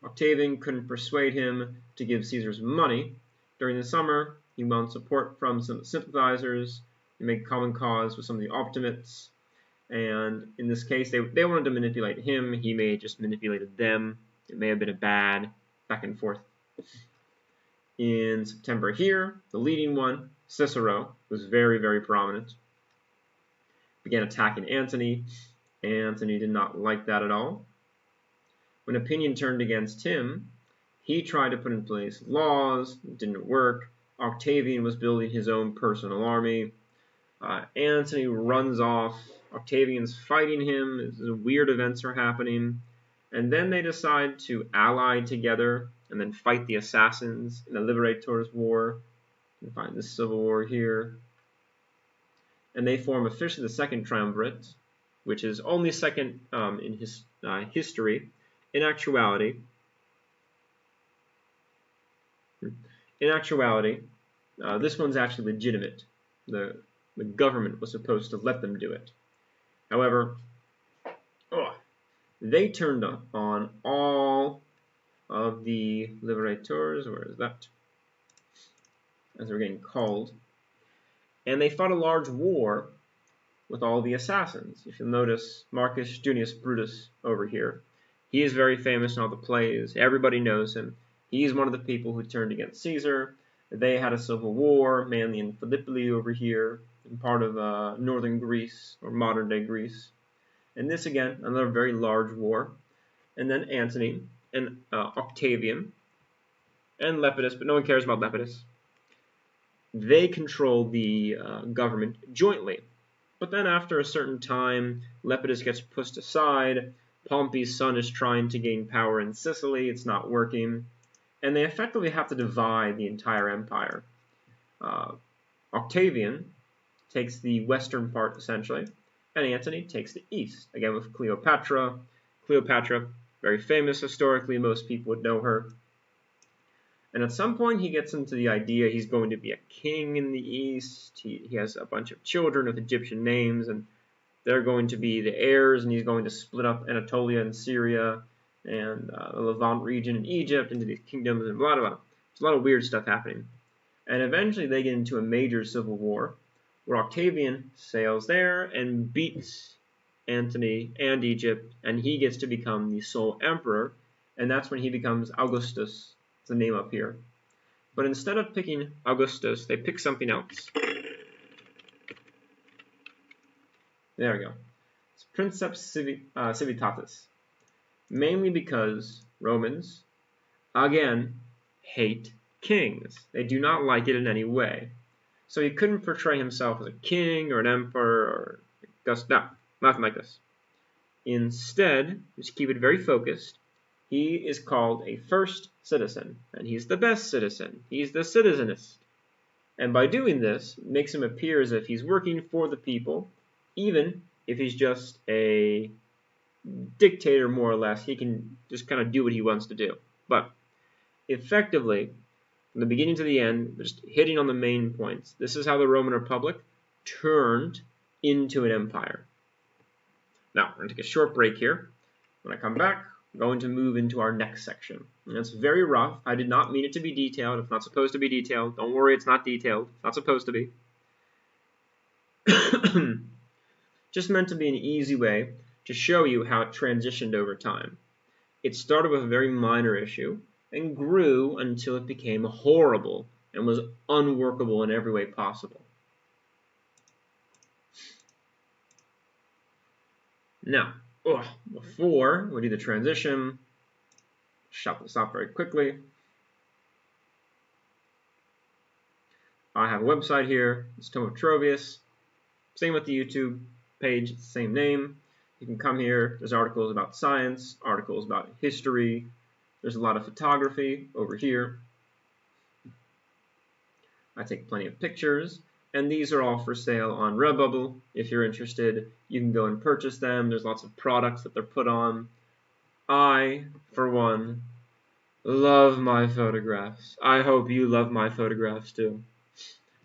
Octavian couldn't persuade him to give Caesar's money. During the summer, he won support from some sympathizers. He made common cause with some of the optimates. And in this case, they wanted to manipulate him. He may have just manipulated them. It may have been a bad back and forth. In September here, the leading one, Cicero, was very, very prominent, began attacking Antony. Antony did not like that at all. When opinion turned against him, he tried to put in place laws. It didn't work. Octavian was building his own personal army. Antony runs off. Octavian's fighting him. Weird events are happening. And then they decide to ally together and then fight the assassins in the Liberators' War. You can find the Civil War here. And they form officially the Second Triumvirate, which is only second in his history. In actuality, this one's actually legitimate. The government was supposed to let them do it. However, they turned on all of the Liberators, where is that? As they're getting called. And they fought a large war with all the assassins. If you'll notice Marcus Junius Brutus over here. He is very famous in all the plays. Everybody knows him. He's one of the people who turned against Caesar. They had a civil war, mainly in Philippi over here, in part of northern Greece, or modern-day Greece. And this, again, another very large war. And then Antony and Octavian and Lepidus, but no one cares about Lepidus. They control the government jointly. But then after a certain time, Lepidus gets pushed aside. Pompey's son is trying to gain power in Sicily. It's not working. And they effectively have to divide the entire empire. Octavian takes the western part, essentially, and Antony takes the east, again with Cleopatra. Cleopatra, very famous historically. Most people would know her. And at some point, he gets into the idea he's going to be a king in the east. He has a bunch of children with Egyptian names, and they're going to be the heirs, and he's going to split up Anatolia and Syria and the Levant region in Egypt into these kingdoms and blah, blah, blah. There's a lot of weird stuff happening. And eventually they get into a major civil war where Octavian sails there and beats Antony and Egypt, and he gets to become the sole emperor, and that's when he becomes Augustus, the name up here. But instead of picking Augustus, they pick something else. There we go. It's Princeps Civitatis. Mainly because Romans, again, hate kings. They do not like it in any way. So he couldn't portray himself as a king or an emperor or no, nothing like this. Instead, just keep it very focused, he is called a first citizen, and he's the best citizen. He's the citizenist. And by doing this, it makes him appear as if he's working for the people, even if he's just a dictator, more or less. He can just kind of do what he wants to do. But effectively, from the beginning to the end, just hitting on the main points. This is how the Roman Republic turned into an empire. Now, we're going to take a short break here. When I come back, I'm going to move into our next section. And it's very rough. I did not mean it to be detailed. It's not supposed to be detailed. Don't worry, it's not detailed. It's not supposed to be. Just meant to be an easy way to show you how it transitioned over time. It started with a very minor issue and grew until it became horrible and was unworkable in every way possible. Now, before we do the transition, shut this off very quickly. I have a website here. It's Tome of Trovius. Same with the YouTube page. It's the same name. You can come here. There's articles about science, articles about history. There's a lot of photography over here. I take plenty of pictures. And these are all for sale on Redbubble. If you're interested, you can go and purchase them. There's lots of products that they're put on. I, for one, love my photographs. I hope you love my photographs too.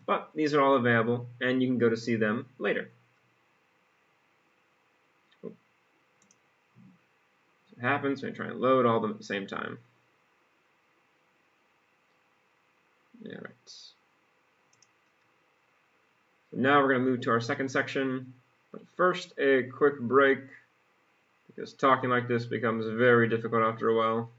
But these are all available, and you can go to see them later. So it happens when I try and load all of them at the same time. All right. So now we're going to move to our second section. But first, a quick break, because talking like this becomes very difficult after a while.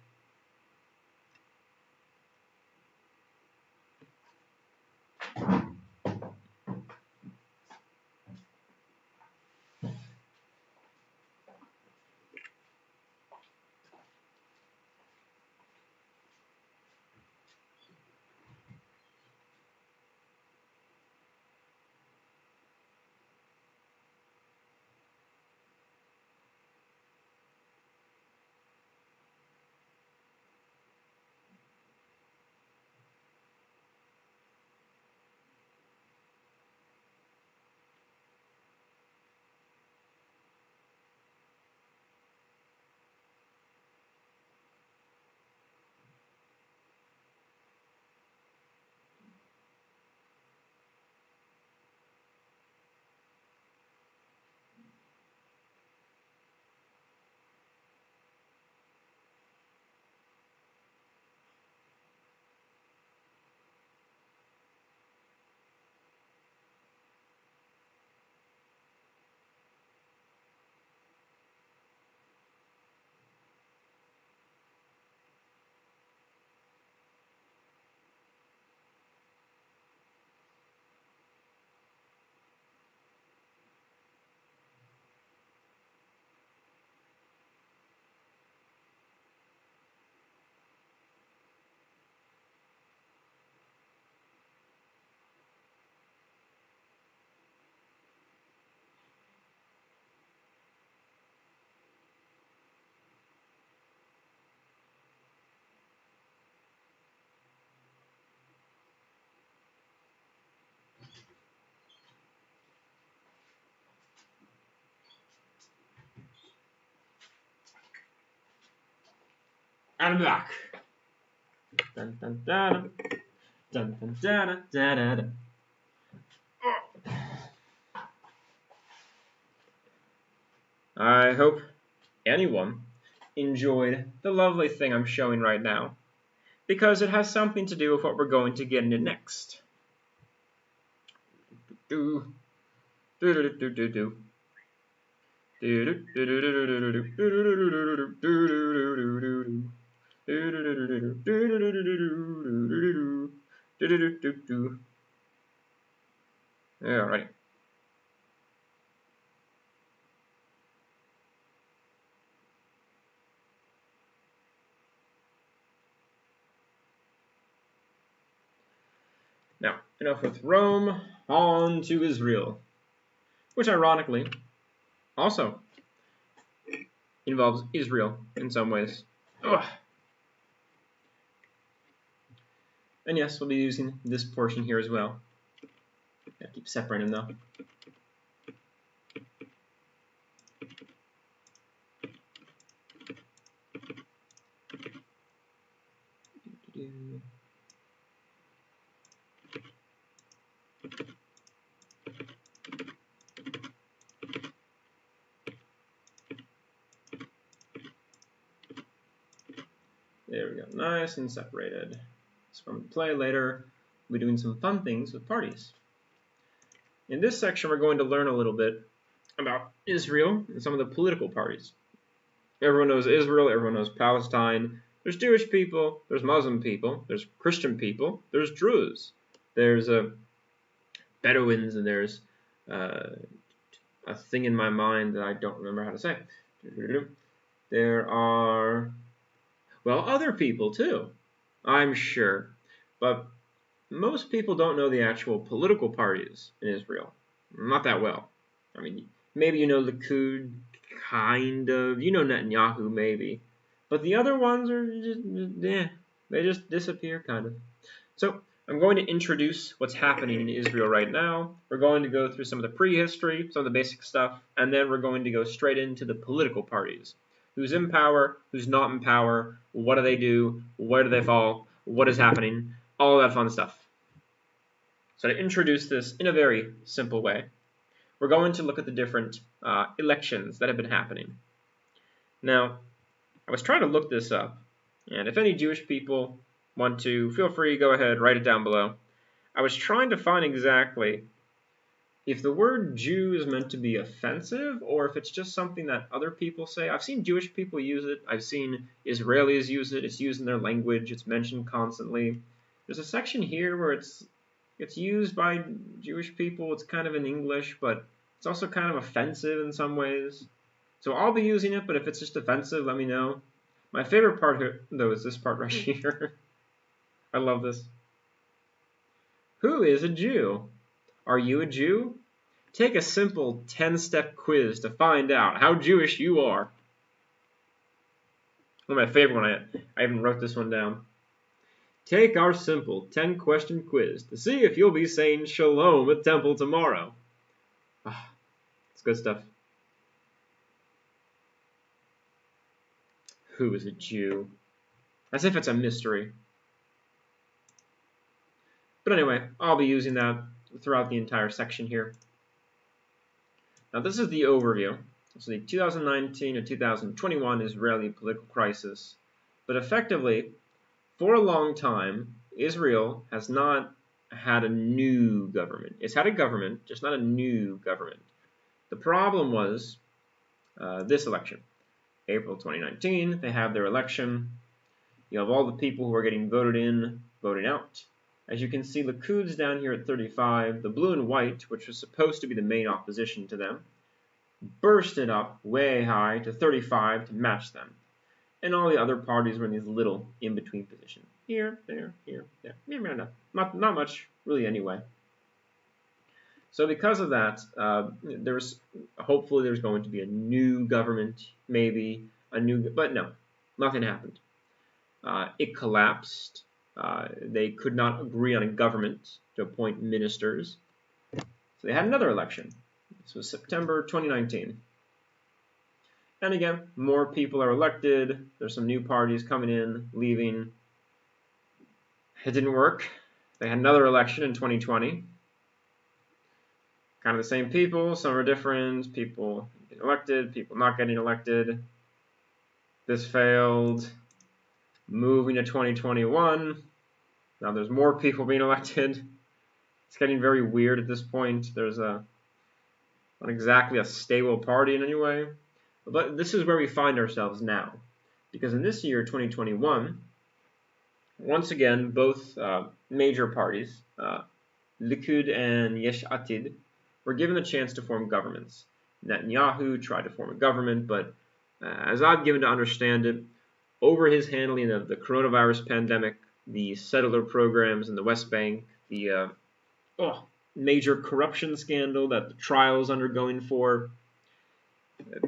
And I'm back. Dun, dun, dun, dun, dun, dun, dun, dun, dun. I hope anyone enjoyed the lovely thing I'm showing right now, because it has something to do with what we're going to get into next. Alright. Now, enough with Rome, on to Israel, which ironically also involves Israel in some ways. Ugh. And yes, we'll be using this portion here as well. Gotta keep separating them though. There we go, nice and separated. So when we play later, we'll be doing some fun things with parties. In this section, we're going to learn a little bit about Israel and some of the political parties. Everyone knows Israel, everyone knows Palestine. There's Jewish people, there's Muslim people, there's Christian people, there's Druze, there's Bedouins, and there's a thing in my mind that I don't remember how to say. There are, well, other people too, I'm sure. But most people don't know the actual political parties in Israel. Not that well. I mean, maybe you know Likud, kind of. You know Netanyahu, maybe. But the other ones are just, yeah, they just disappear, kind of. So, I'm going to introduce what's happening in Israel right now. We're going to go through some of the prehistory, some of the basic stuff, and then we're going to go straight into the political parties. Who's in power, who's not in power, what do they do, where do they fall, what is happening, all that fun stuff. So to introduce this in a very simple way, we're going to look at the different elections that have been happening. Now, I was trying to look this up, and if any Jewish people want to, feel free, go ahead, write it down below. I was trying to find exactly if the word Jew is meant to be offensive or if it's just something that other people say. I've seen Jewish people use it. I've seen Israelis use it. It's used in their language. It's mentioned constantly. There's a section here where it's used by Jewish people. It's kind of in English, but it's also kind of offensive in some ways. So I'll be using it, but if it's just offensive, let me know. My favorite part here, though, is this part right here. I love this. Who is a Jew? Are you a Jew? Take a simple 10-step quiz to find out how Jewish you are. One of my favorite one. I even wrote this one down. Take our simple 10-question quiz to see if you'll be saying shalom at temple tomorrow. It's good stuff. Who is a Jew? As if it's a mystery. But anyway, I'll be using that throughout the entire section here. Now this is the overview. So the 2019 and 2021 Israeli political crisis. But effectively, for a long time, Israel has not had a new government. It's had a government, just not a new government. The problem was this election. April 2019, they have their election. You have all the people who are getting voted in, voting out. As you can see, Likud's down here at 35. The blue and white, which was supposed to be the main opposition to them, bursted up way high to 35 to match them. And all the other parties were in these little in-between positions. Here, there, here, there. Not much, really, anyway. So because of that, hopefully there's going to be a new government, maybe but no, nothing happened. It collapsed. They could not agree on a government to appoint ministers. So they had another election. This was September 2019. And again, more people are elected. There's some new parties coming in, leaving. It didn't work. They had another election in 2020. Kind of the same people, some are different. People getting elected, people not getting elected. This failed. Moving to 2021. Now there's more people being elected. It's getting very weird at this point. There's not exactly a stable party in any way. But this is where we find ourselves now. Because in this year, 2021, once again, both major parties, Likud and Yesh Atid, were given the chance to form governments. Netanyahu tried to form a government, but as I've given to understand it, over his handling of the coronavirus pandemic, the settler programs in the West Bank, the major corruption scandal that the trial is undergoing for,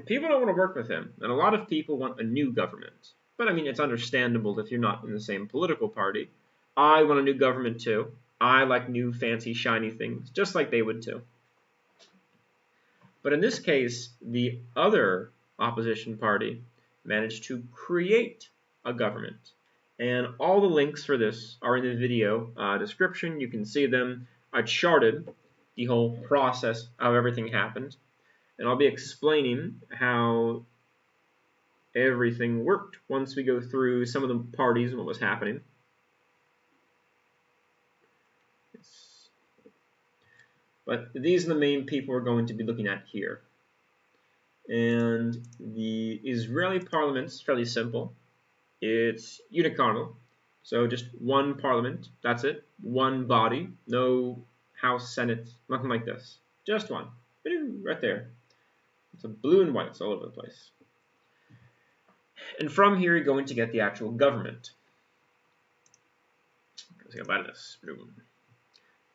people don't want to work with him, and a lot of people want a new government. But I mean, it's understandable if you're not in the same political party. I want a new government too. I like new, fancy, shiny things, just like they would too. But in this case, the other opposition party managed to create a government. And all the links for this are in the video description. You can see them. I charted the whole process of everything happened. And I'll be explaining how everything worked once we go through some of the parties and what was happening. But these are the main people we're going to be looking at here. And the Israeli parliament's fairly simple. It's unicameral, so just one parliament, that's it. One body, no House, Senate, nothing like this. Just one. Right there. It's a blue and white, it's all over the place. And from here, you're going to get the actual government.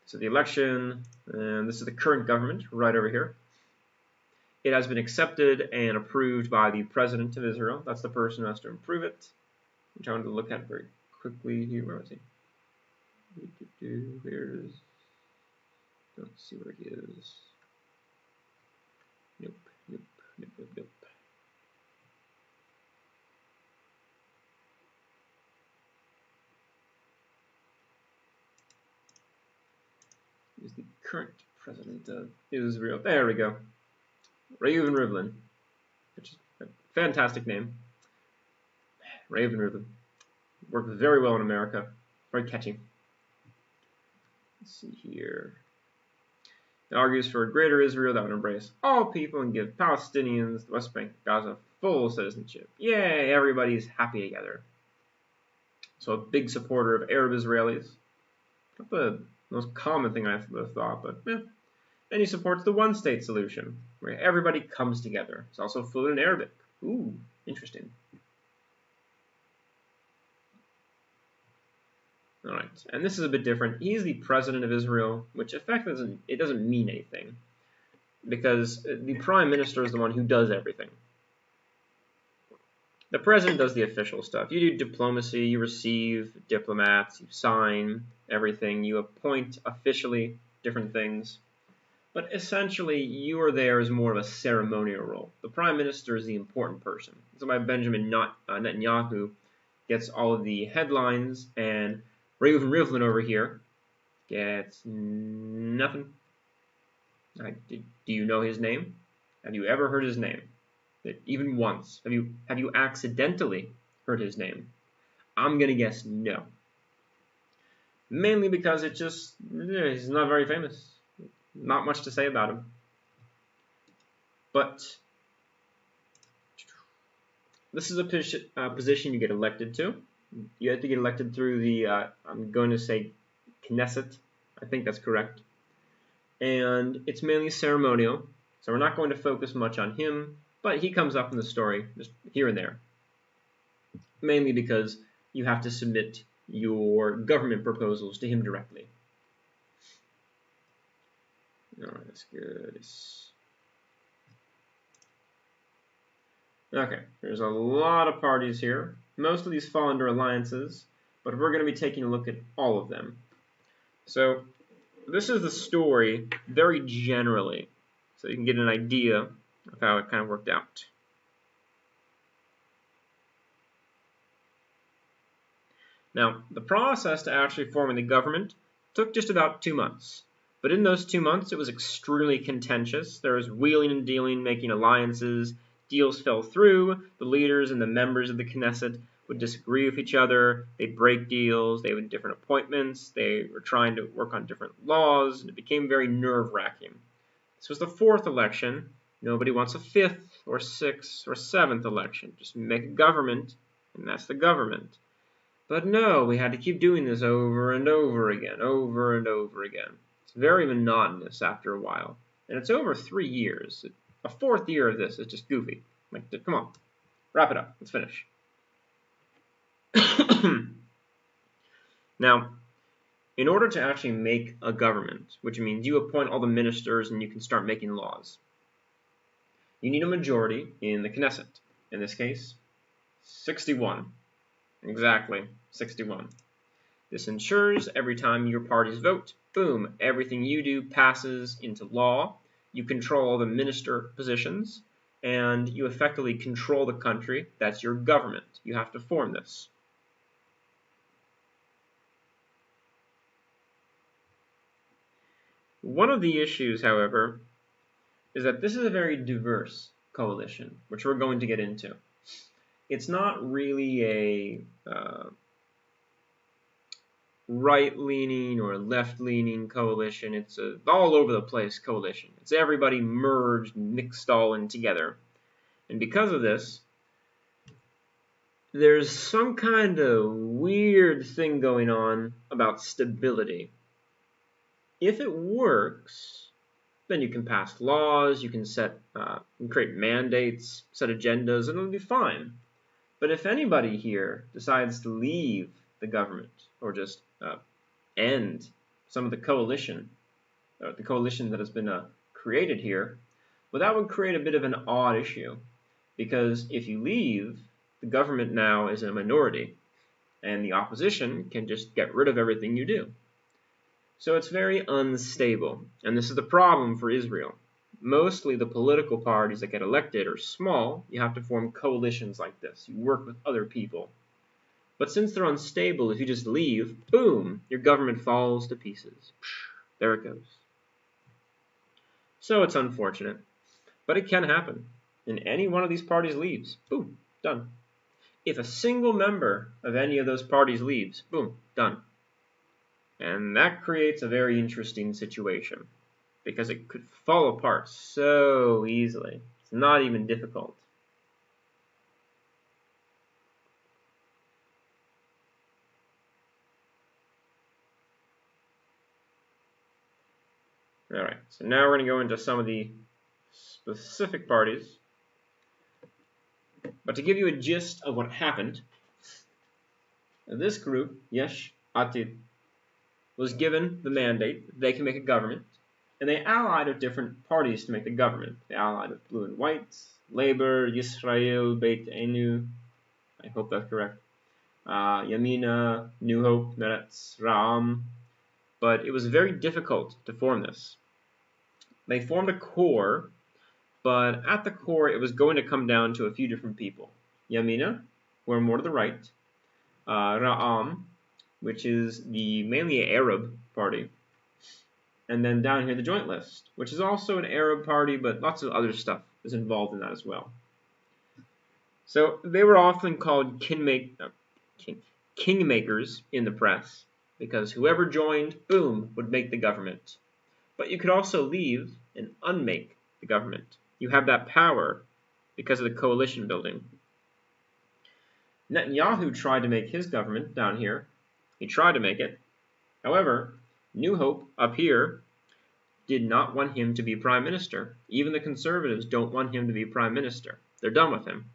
So the election, and this is the current government right over here. It has been accepted and approved by the President of Israel. That's the person who has to approve it. Which I wanted to look at very quickly here. Where was he? Where's... Let's see where he is. Nope. He's the current president of Israel. There we go. Reuven Rivlin, which is a fantastic name. Reuven Rivlin. Worked very well in America. Very catchy. Let's see here. It argues for a greater Israel that would embrace all people and give Palestinians, the West Bank, Gaza, full citizenship. Yay, everybody's happy together. So a big supporter of Arab Israelis. Not the most common thing I thought, but yeah. And he supports the one-state solution, where everybody comes together. It's also fluent in Arabic. Ooh, interesting. All right, and this is a bit different. He's the president of Israel, which effectively doesn't mean anything, because the prime minister is the one who does everything. The president does the official stuff. You do diplomacy, you receive diplomats, you sign everything, you appoint officially different things. But essentially, you are there as more of a ceremonial role. The prime minister is the important person. That's why Benjamin Netanyahu gets all of the headlines, and Reuven Rivlin over here gets nothing. Do you know his name? Have you ever heard his name? Even once? Have you accidentally heard his name? I'm gonna guess no. Mainly because he's not very famous. Not much to say about him. But this is a position you get elected to. You have to get elected through the, I'm going to say Knesset. I think that's correct. And it's mainly ceremonial. So we're not going to focus much on him. But he comes up in the story just here and there. Mainly because you have to submit your government proposals to him directly. Alright, that's good. Okay, there's a lot of parties here. Most of these fall under alliances, but we're going to be taking a look at all of them. So, this is the story very generally, so you can get an idea of how it kind of worked out. Now, the process to actually forming the government took just about 2 months. But in those 2 months, it was extremely contentious. There was wheeling and dealing, making alliances. Deals fell through. The leaders and the members of the Knesset would disagree with each other. They'd break deals. They had different appointments. They were trying to work on different laws. And it became very nerve-wracking. This was the 4th election. Nobody wants a 5th or 6th or 7th election. Just make a government, and that's the government. But no, we had to keep doing this over and over again, over and over again. It's very monotonous after a while. And it's over 3 years. A 4th year of this is just goofy. Like, come on, wrap it up. Let's finish. Now, in order to actually make a government, which means you appoint all the ministers and you can start making laws, you need a majority in the Knesset. In this case, 61. Exactly, 61. This ensures every time your parties vote, boom, everything you do passes into law. You control all the minister positions, and you effectively control the country. That's your government. You have to form this. One of the issues, however, is that this is a very diverse coalition, which we're going to get into. It's not really a right-leaning or left-leaning coalition. It's a all-over-the-place coalition. It's everybody merged, mixed all in together. And because of this, there's some kind of weird thing going on about stability. If it works, then you can pass laws, you can create mandates, set agendas, and it'll be fine. But if anybody here decides to leave the government or just end some of the coalition that has been created here, well, that would create a bit of an odd issue. Because if you leave, the government now is a minority, and the opposition can just get rid of everything you do. So it's very unstable, and this is the problem for Israel. Mostly the political parties that get elected are small. You have to form coalitions like this. You work with other people. But since they're unstable, if you just leave, boom, your government falls to pieces. There it goes. So it's unfortunate, but it can happen. And any one of these parties leaves, boom, done. If a single member of any of those parties leaves, boom, done. And that creates a very interesting situation, because it could fall apart so easily. It's not even difficult. Alright, so now we're going to go into some of the specific parties. But to give you a gist of what happened, this group, Yesh Atid, was given the mandate that they can make a government, and they allied with different parties to make the government. They allied with Blue and Whites, Labor, Yisrael Beiteinu, I hope that's correct, Yamina, New Hope, Meretz, Ram, but it was very difficult to form this. They formed a core, but at the core it was going to come down to a few different people. Yamina, who are more to the right, Ra'am, which is the mainly Arab party, and then down here the Joint List, which is also an Arab party, but lots of other stuff is involved in that as well. So they were often called kingmakers in the press, because whoever joined, boom, would make the government. But you could also leave and unmake the government. You have that power because of the coalition building. Netanyahu tried to make his government down here. He tried to make it. However, New Hope up here did not want him to be prime minister. Even the conservatives don't want him to be prime minister. They're done with him.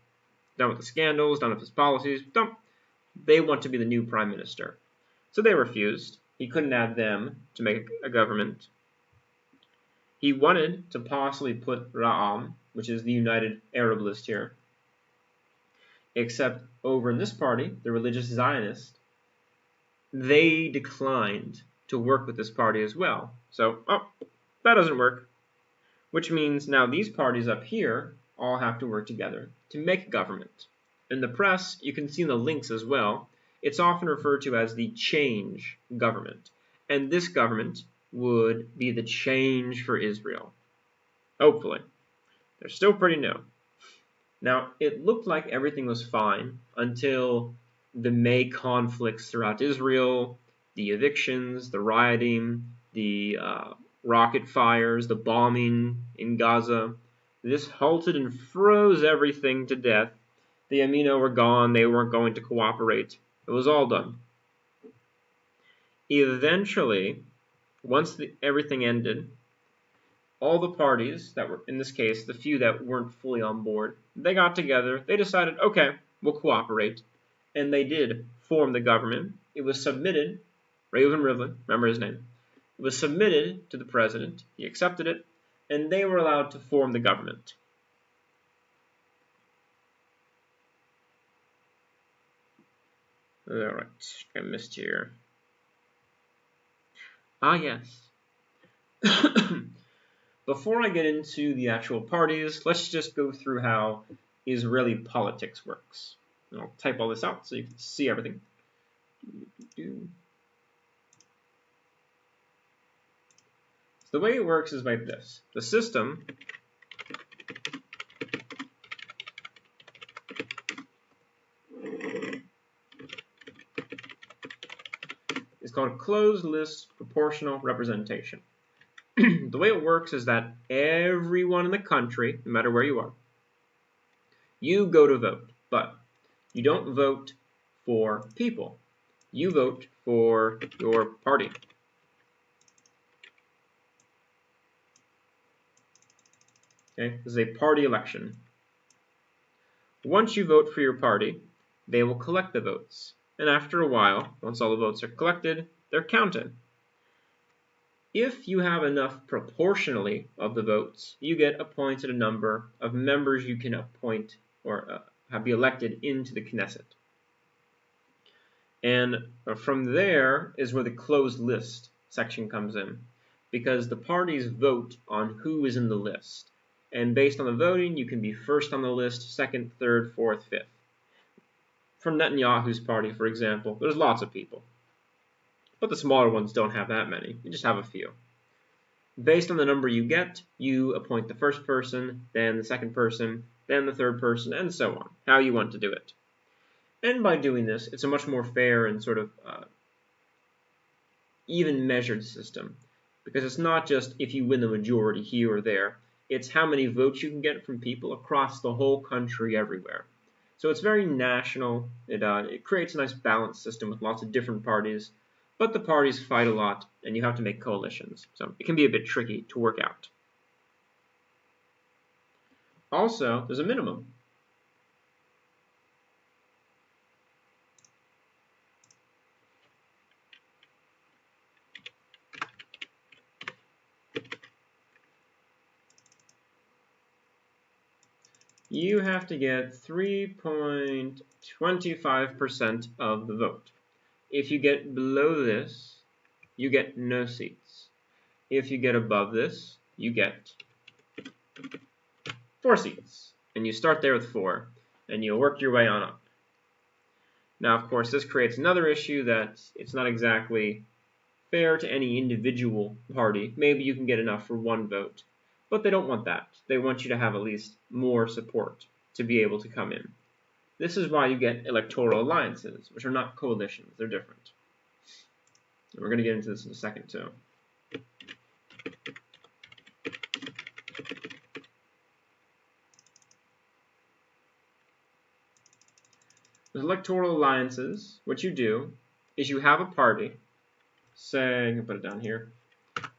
Done with the scandals, done with his policies. Done. They want to be the new prime minister. So they refused. He couldn't add them to make a government. He wanted to possibly put Ra'am, which is the United Arab List here, except over in this party, the Religious Zionist, they declined to work with this party as well. So, that doesn't work. Which means now these parties up here all have to work together to make a government. In the press, you can see in the links as well, it's often referred to as the change government. And this government would be the change for Israel. Hopefully. They're still pretty new. Now, it looked like everything was fine until the May conflicts throughout Israel, the evictions, the rioting, the rocket fires, the bombing in Gaza. This halted and froze everything to death. The Yamina were gone. They weren't going to cooperate. It was all done. Eventually, once everything ended, all the parties that were, in this case, the few that weren't fully on board, they got together. They decided, okay, we'll cooperate. And they did form the government. It was submitted, Reuven Rivlin, remember his name. It was submitted to the president. He accepted it, and they were allowed to form the government. All right, I missed here. Yes. Before I get into the actual parties, let's just go through how Israeli politics works. And I'll type all this out so you can see everything. The way it works is like this. The system is called closed list proportional representation. The way it works is that everyone in the country, no matter where you are, you go to vote, but you don't vote for people. You vote for your party. Okay, this is a party election. Once you vote for your party, they will collect the votes. And after a while, once all the votes are collected, they're counted. If you have enough proportionally of the votes, you get appointed a number of members you can appoint or be elected into the Knesset. And from there is where the closed list section comes in, because the parties vote on who is in the list. And based on the voting, you can be first on the list, second, third, fourth, fifth. From Netanyahu's party, for example, there's lots of people. But the smaller ones don't have that many. You just have a few. Based on the number you get, you appoint the first person, then the second person, then the third person, and so on, how you want to do it. And by doing this, it's a much more fair and sort of even measured system, because it's not just if you win the majority here or there, it's how many votes you can get from people across the whole country everywhere. So it's very national. It creates a nice balanced system with lots of different parties, but the parties fight a lot, and you have to make coalitions. So it can be a bit tricky to work out. Also, there's a minimum. You have to get 3.25% of the vote. If you get below this, you get no seats. If you get above this, you get 4 seats. And you start there with 4, and you'll work your way on up. Now, of course, this creates another issue that it's not exactly fair to any individual party. Maybe you can get enough for 1 vote, but they don't want that. They want you to have at least more support to be able to come in. This is why you get electoral alliances, which are not coalitions. They're different. And we're going to get into this in a second, too. With electoral alliances, what you do is you have a party, say, I'm going to put it down here,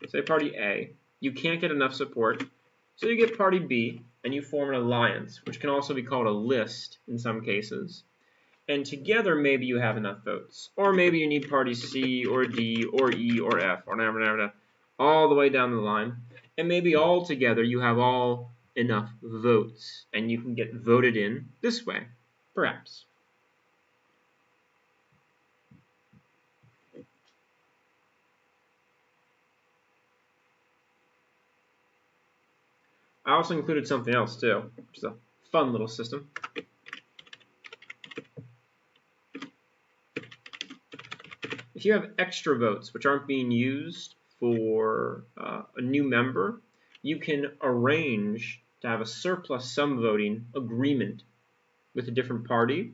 say party A. You can't get enough support, so you get party B, and you form an alliance, which can also be called a list in some cases. And together, maybe you have enough votes. Or maybe you need party C, or D, or E, or F, or whatever, all the way down the line. And maybe all together you have all enough votes, and you can get voted in this way, perhaps. I also included something else too, which is a fun little system. If you have extra votes which aren't being used for a new member, you can arrange to have a surplus sum voting agreement with a different party,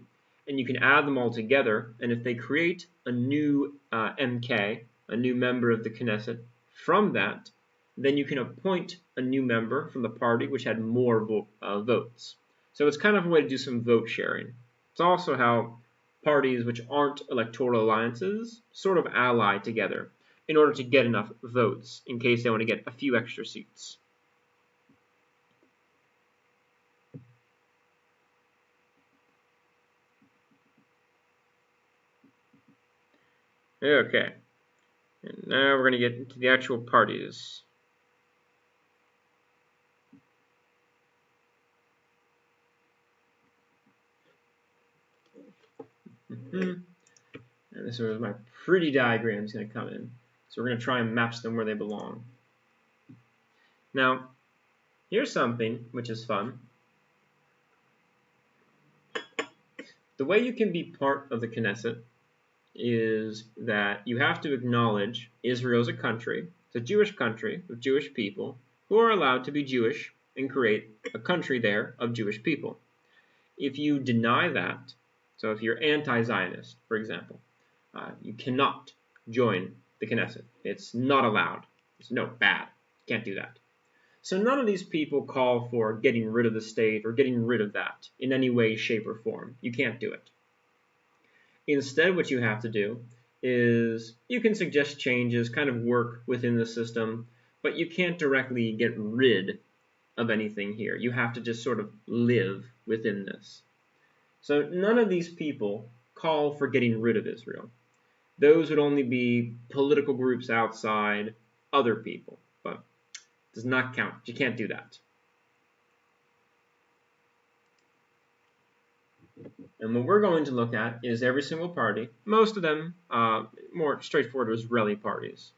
and you can add them all together, and if they create a new MK, a new member of the Knesset, from that, then you can appoint a new member from the party which had more votes. So it's kind of a way to do some vote sharing. It's also how parties which aren't electoral alliances sort of ally together in order to get enough votes in case they want to get a few extra seats. Okay, and now we're going to get into the actual parties. And this is where my pretty diagram is going to come in. So we're going to try and match them where they belong. Now, here's something which is fun. The way you can be part of the Knesset is that you have to acknowledge Israel as a country. It's a Jewish country with Jewish people who are allowed to be Jewish and create a country there of Jewish people. If you deny that, so if you're anti-Zionist, for example, you cannot join the Knesset. It's not allowed. It's bad. Can't do that. So none of these people call for getting rid of the state or getting rid of that in any way, shape, or form. You can't do it. Instead, what you have to do is you can suggest changes, kind of work within the system, but you can't directly get rid of anything here. You have to just sort of live within this. So none of these people call for getting rid of Israel. Those would only be political groups outside other people, but it does not count. You can't do that. And what we're going to look at is every single party, most of them more straightforward Israeli parties.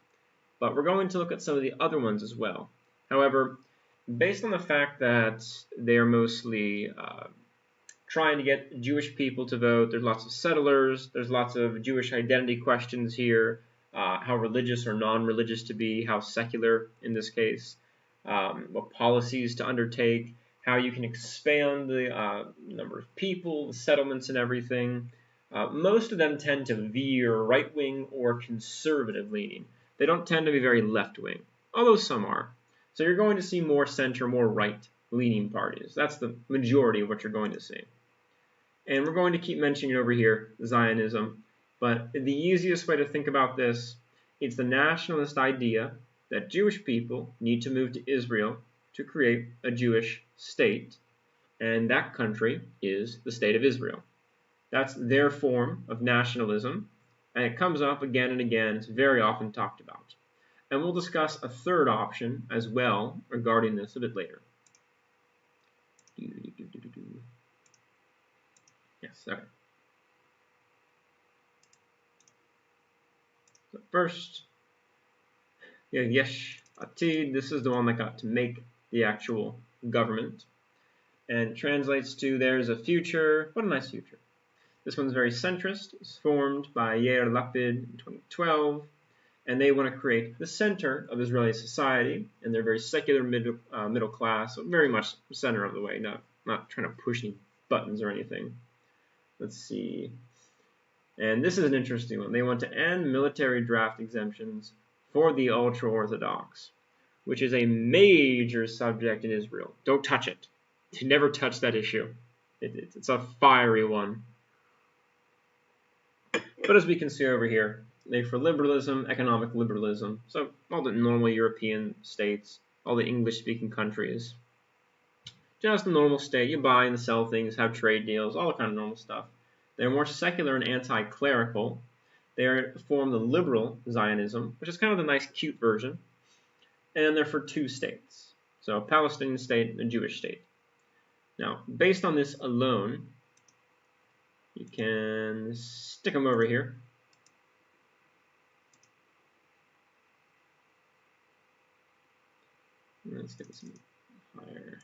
but we're going to look at some of the other ones as well. However, based on the fact that they are mostly trying to get Jewish people to vote, there's lots of settlers, there's lots of Jewish identity questions here, how religious or non-religious to be, how secular in this case, what policies to undertake, how you can expand the number of people, the settlements and everything. Most of them tend to veer right-wing or conservative-leaning. They don't tend to be very left-wing, although some are. So you're going to see more center, more right-leaning parties. That's the majority of what you're going to see. And we're going to keep mentioning over here Zionism, but the easiest way to think about this, it's the nationalist idea that Jewish people need to move to Israel to create a Jewish state, and that country is the state of Israel. That's their form of nationalism, and it comes up again and again. It's very often talked about. And we'll discuss a third option as well regarding this a bit later. Yes, okay. So first, Yesh Atid, this is the one that got to make the actual government. And it translates to there's a future. What a nice future. This one's very centrist. It's formed by Yisrael Beiteinu in 2012. And they want to create the center of Israeli society. And they're very secular middle class, so very much center of the way, not trying to push any buttons or anything. Let's see. And this is an interesting one. They want to end military draft exemptions for the ultra-Orthodox, which is a major subject in Israel. Don't touch it. You never touch that issue. It's a fiery one. But as we can see over here, they're for liberalism, economic liberalism. So all the normal European states, all the English-speaking countries. Just the normal state. You buy and sell things, have trade deals, all the kind of normal stuff. They're more secular and anti-clerical. They form the liberal Zionism, which is kind of the nice, cute version. And they're for two states. So a Palestinian state and a Jewish state. Now, based on this alone, you can stick them over here. Let's get this higher.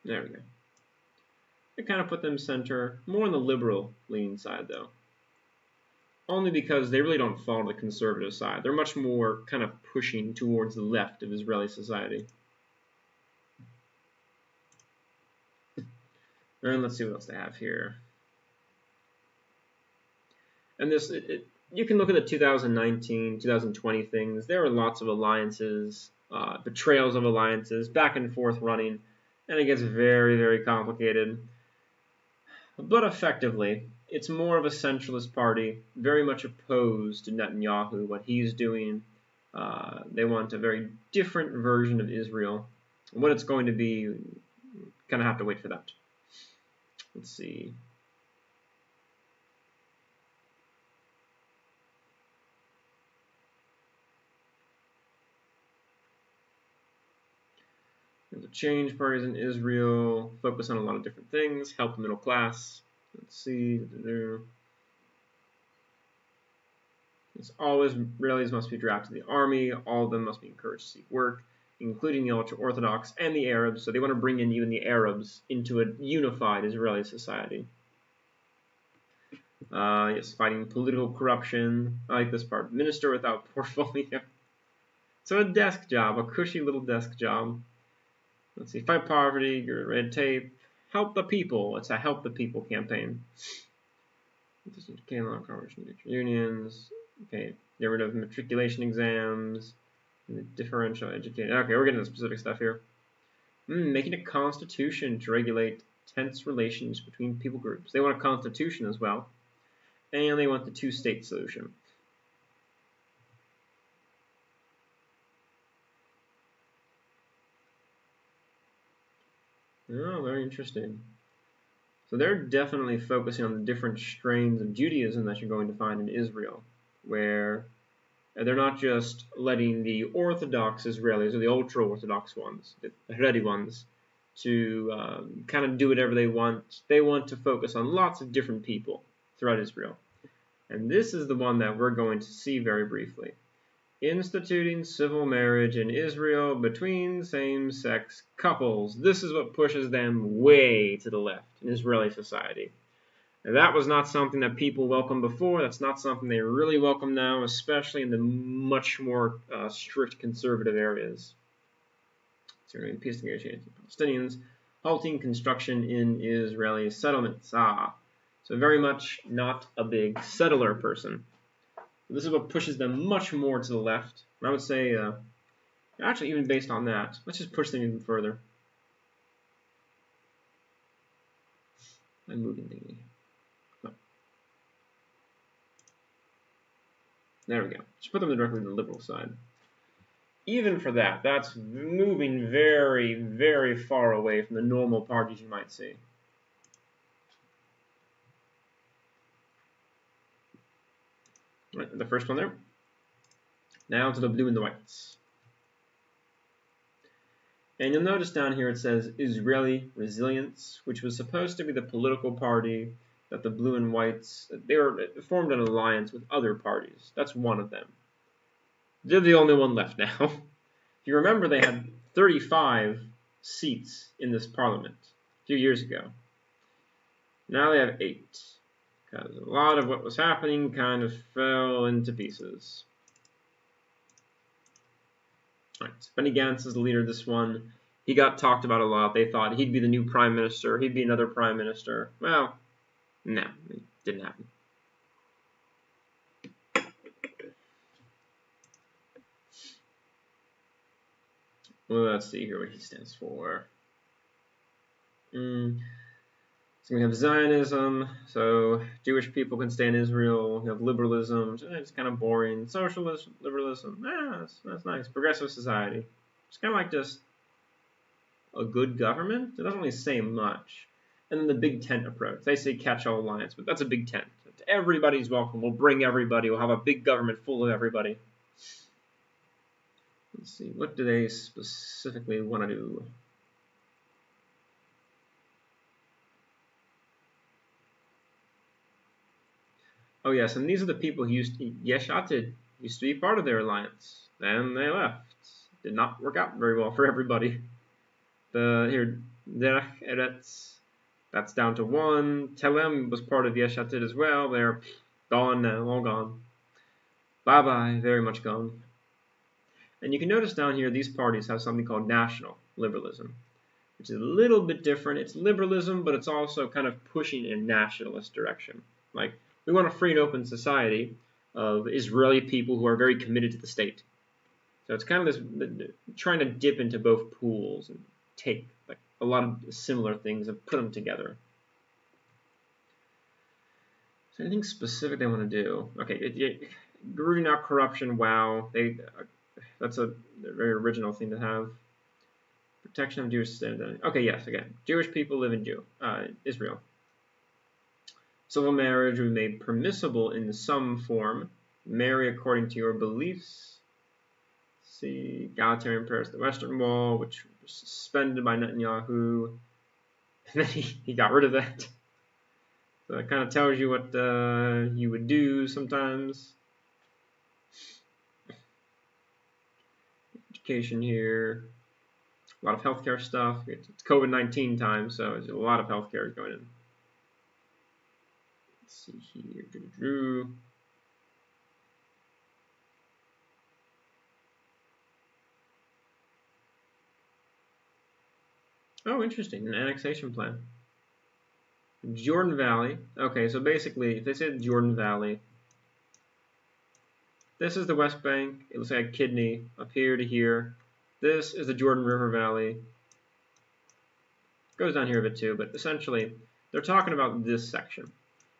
There we go. I kind of put them center, more on the liberal leaning side though. Only because they really don't fall to the conservative side. They're much more kind of pushing towards the left of Israeli society. And let's see what else they have here. And this, you can look at the 2019, 2020 things. There are lots of alliances, betrayals of alliances, back and forth running, and it gets very, very complicated. But effectively, it's more of a centralist party, very much opposed to Netanyahu, what he's doing. They want a very different version of Israel. What it's going to be, kind of have to wait for that. Let's see. There's a change parties in Israel, focus on a lot of different things, help the middle class. Let's see. It's always Israelis must be drafted to the army. All of them must be encouraged to seek work, including the ultra-Orthodox and the Arabs. So they want to bring in even the Arabs into a unified Israeli society. Yes, fighting political corruption. I like this part. Minister without portfolio. So a desk job, a cushy little desk job. Let's see, fight poverty, get rid of red tape, help the people. It's a help the people campaign. Unions. Okay, get rid of matriculation exams, and the differential education. Okay, we're getting into specific stuff here. Making a constitution to regulate tense relations between people groups. They want a constitution as well, and they want the two-state solution. Oh, very interesting. So they're definitely focusing on the different strains of Judaism that you're going to find in Israel, where they're not just letting the Orthodox Israelis, or the ultra-Orthodox ones, the Haredi ones, to kind of do whatever they want. They want to focus on lots of different people throughout Israel. And this is the one that we're going to see very briefly. instituting civil marriage in Israel between same-sex couples. This is what pushes them way to the left in Israeli society. And that was not something that people welcomed before. That's not something they really welcome now, especially in the much more strict conservative areas. So peace negotiations with Palestinians, halting construction in Israeli settlements. So very much not a big settler person. So this is what pushes them much more to the left. And I would say, actually even based on that, let's just push them even further. I'm moving thingy. There we go. Just put them directly to the liberal side. Even for that, that's moving very, very far away from the normal parties you might see. Right, the first one there. Now to the blue and the whites. And you'll notice down here it says Israeli Resilience, which was supposed to be the political party that the blue and whites, they formed an alliance with other parties. That's one of them. They're the only one left now. If you remember, they had 35 seats in this parliament a few years ago. Now they have 8, because a lot of what was happening kind of fell into pieces. All right, so Benny Gantz is the leader of this one. He got talked about a lot. They thought he'd be the new prime minister. He'd be another prime minister. Well, no, it didn't happen. Well, let's see here what he stands for. So we have Zionism, so Jewish people can stay in Israel. We have liberalism, it's kind of boring. Socialism, liberalism, that's nice. Progressive society, it's kind of like just a good government. It doesn't really say much. And then the big tent approach. They say catch-all alliance, but that's a big tent. Everybody's welcome. We'll bring everybody. We'll have a big government full of everybody. Let's see. What do they specifically want to do? Oh, yes, and these are the people who Yesh Atid used to be part of their alliance. Then they left. Did not work out very well for everybody. Here, Derech Eretz. That's down to 1. Telem was part of Yesh Atid as well. They're gone now, all gone. Bye-bye, very much gone. And you can notice down here these parties have something called national liberalism, which is a little bit different. It's liberalism, but it's also kind of pushing in a nationalist direction. Like, we want a free and open society of Israeli people who are very committed to the state. So it's kind of this trying to dip into both pools and take like a lot of similar things and put them together. So anything specific they want to do? Okay, rooting out corruption. Wow, that's a very original thing to have. Protection of Jewish standard. Okay, yes, again, Jewish people live in Israel. Civil marriage will be made permissible in some form. Marry according to your beliefs. See, egalitarian prayers at the Western Wall, which was suspended by Netanyahu. And then he got rid of that. So it kind of tells you what you would do sometimes. Education here. A lot of healthcare stuff. It's COVID-19 time, so there's a lot of healthcare going in. Let's see here. Oh, interesting. An annexation plan. Jordan Valley. Okay, so basically, if they say Jordan Valley, this is the West Bank. It looks like a kidney up here to here. This is the Jordan River Valley. Goes down here a bit too, but essentially, they're talking about this section.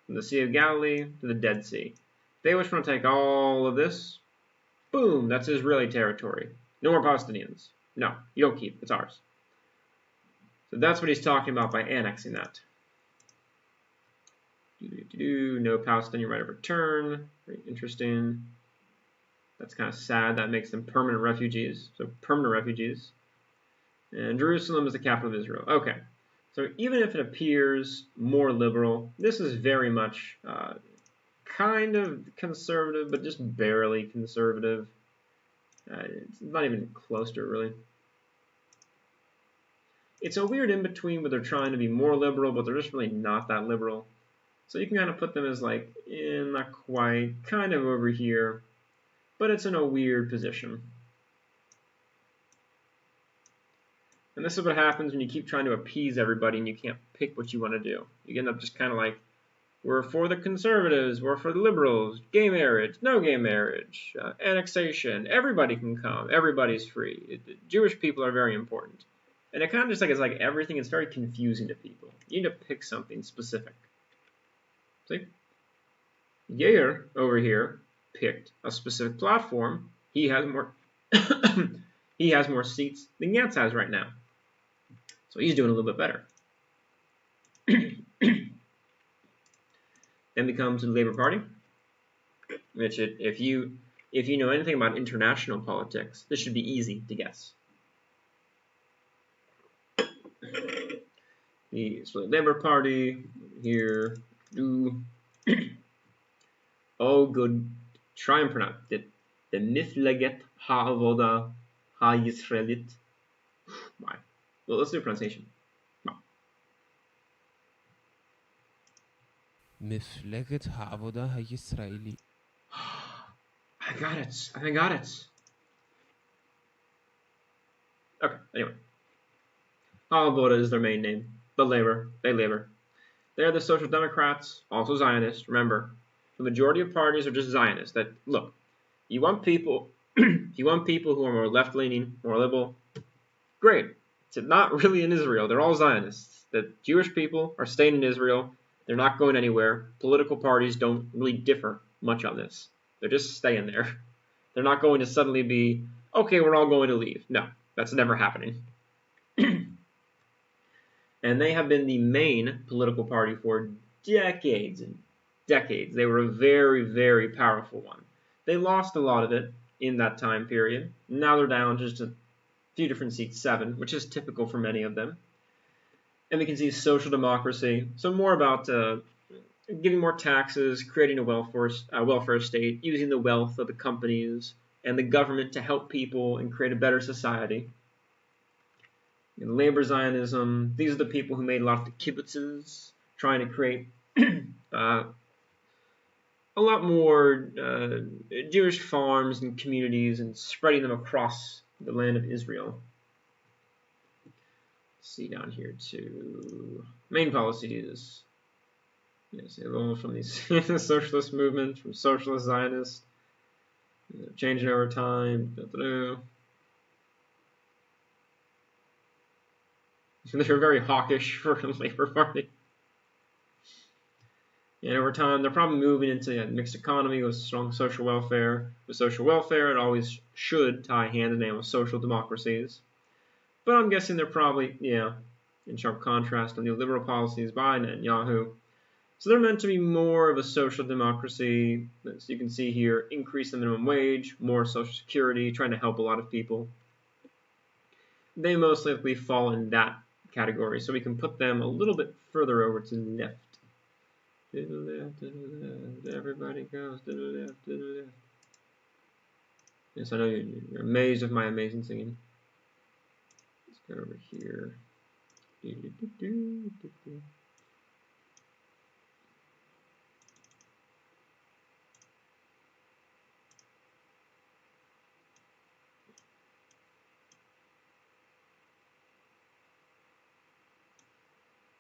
From the Sea of Galilee to the Dead Sea. They just want to take all of this. Boom, that's Israeli territory. No more Palestinians. No, you don't keep. It's ours. So that's what he's talking about by annexing that. No Palestinian right of return. Very interesting. That's kind of sad. That makes them permanent refugees. So permanent refugees. And Jerusalem is the capital of Israel. Okay. So even if it appears more liberal, this is very much kind of conservative, but just barely conservative. It's not even close to it, really. It's a weird in-between where they're trying to be more liberal, but they're just really not that liberal. So you can kind of put them as like, not quite, kind of over here, but it's in a weird position. And this is what happens when you keep trying to appease everybody and you can't pick what you want to do. You end up just kind of like, we're for the conservatives, we're for the liberals, gay marriage, no gay marriage, annexation, everybody can come, everybody's free. Jewish people are very important. And it kind of just like, it's like everything is very confusing to people. You need to pick something specific. See? Yair over here picked a specific platform. He has more he has more seats than Gantz has right now. So he's doing a little bit better. Then becomes the Labour Party, which if you know anything about international politics, this should be easy to guess. The Labour Party here do oh good, try and pronounce it. The Mifleget Ha'avoda Ha'Yisraelit. Why? Well, let's do a pronunciation. Mifleget Ha'avoda Ha'Yisraeli. I got it. Okay, anyway. Ha'avoda is their main name. They labor. They're the Social Democrats, also Zionists. Remember, the majority of parties are just Zionists. That look, you want people who are more left-leaning, more liberal. Great. It's not really in Israel. They're all Zionists. The Jewish people are staying in Israel. They're not going anywhere. Political parties don't really differ much on this. They're just staying there. They're not going to suddenly be, okay, we're all going to leave. No, that's never happening. And they have been the main political party for decades and decades. They were a very, very powerful one. They lost a lot of it in that time period. Now they're down just a few different seats, 7, which is typical for many of them. And we can see social democracy, so more about giving more taxes, creating a welfare state, using the wealth of the companies and the government to help people and create a better society. In labor Zionism, these are the people who made a lot of the kibbutzes, trying to create a lot more Jewish farms and communities and spreading them across the land of Israel. See down here too. Main policies. Yes, evolved from these socialist movements, from socialist Zionists, changing over time. They were very hawkish for the Labour Party. And over time, they're probably moving into a mixed economy with strong social welfare. With social welfare, it always should tie hand in hand with social democracies. But I'm guessing they're probably, in sharp contrast to the liberal policies by Netanyahu. So they're meant to be more of a social democracy. As you can see here, increase the minimum wage, more social security, trying to help a lot of people. They most likely fall in that category, so we can put them a little bit further over to the left. To the left, to the left, everybody goes to the left, to the left. Yes, I know you're amazed with my amazing singing. Let's go over here.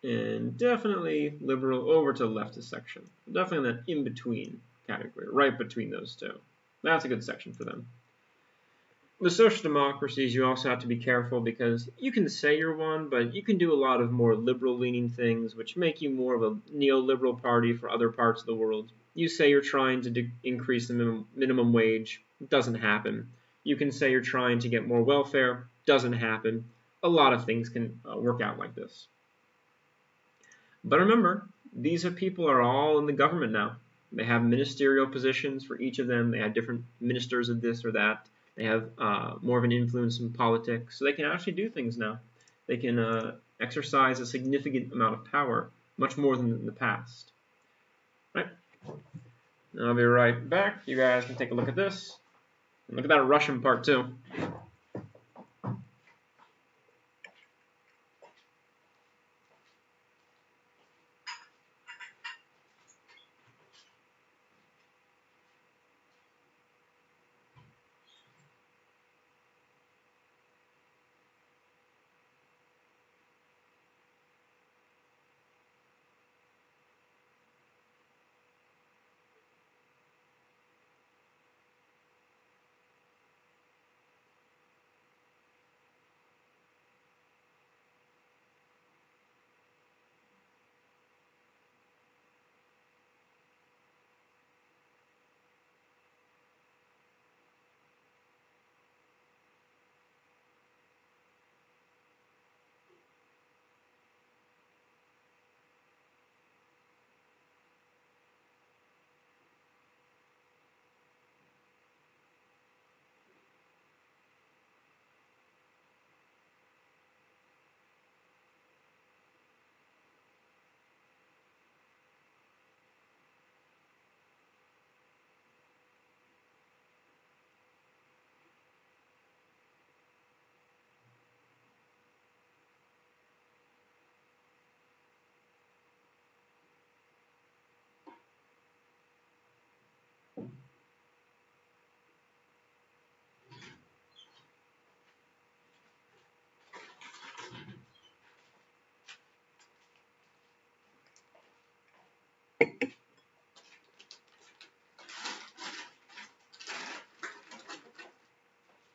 And definitely liberal over to the leftist section. Definitely in that in-between category, right between those two. That's a good section for them. With social democracies, you also have to be careful because you can say you're one, but you can do a lot of more liberal-leaning things, which make you more of a neoliberal party for other parts of the world. You say you're trying to increase the minimum wage. It doesn't happen. You can say you're trying to get more welfare. Doesn't happen. A lot of things can work out like this. But remember, these people are all in the government now. They have ministerial positions for each of them. They have different ministers of this or that. They have more of an influence in politics. So they can actually do things now. They can exercise a significant amount of power, much more than in the past. Right? I'll be right back. You guys can take a look at this. And look at that Russian part too.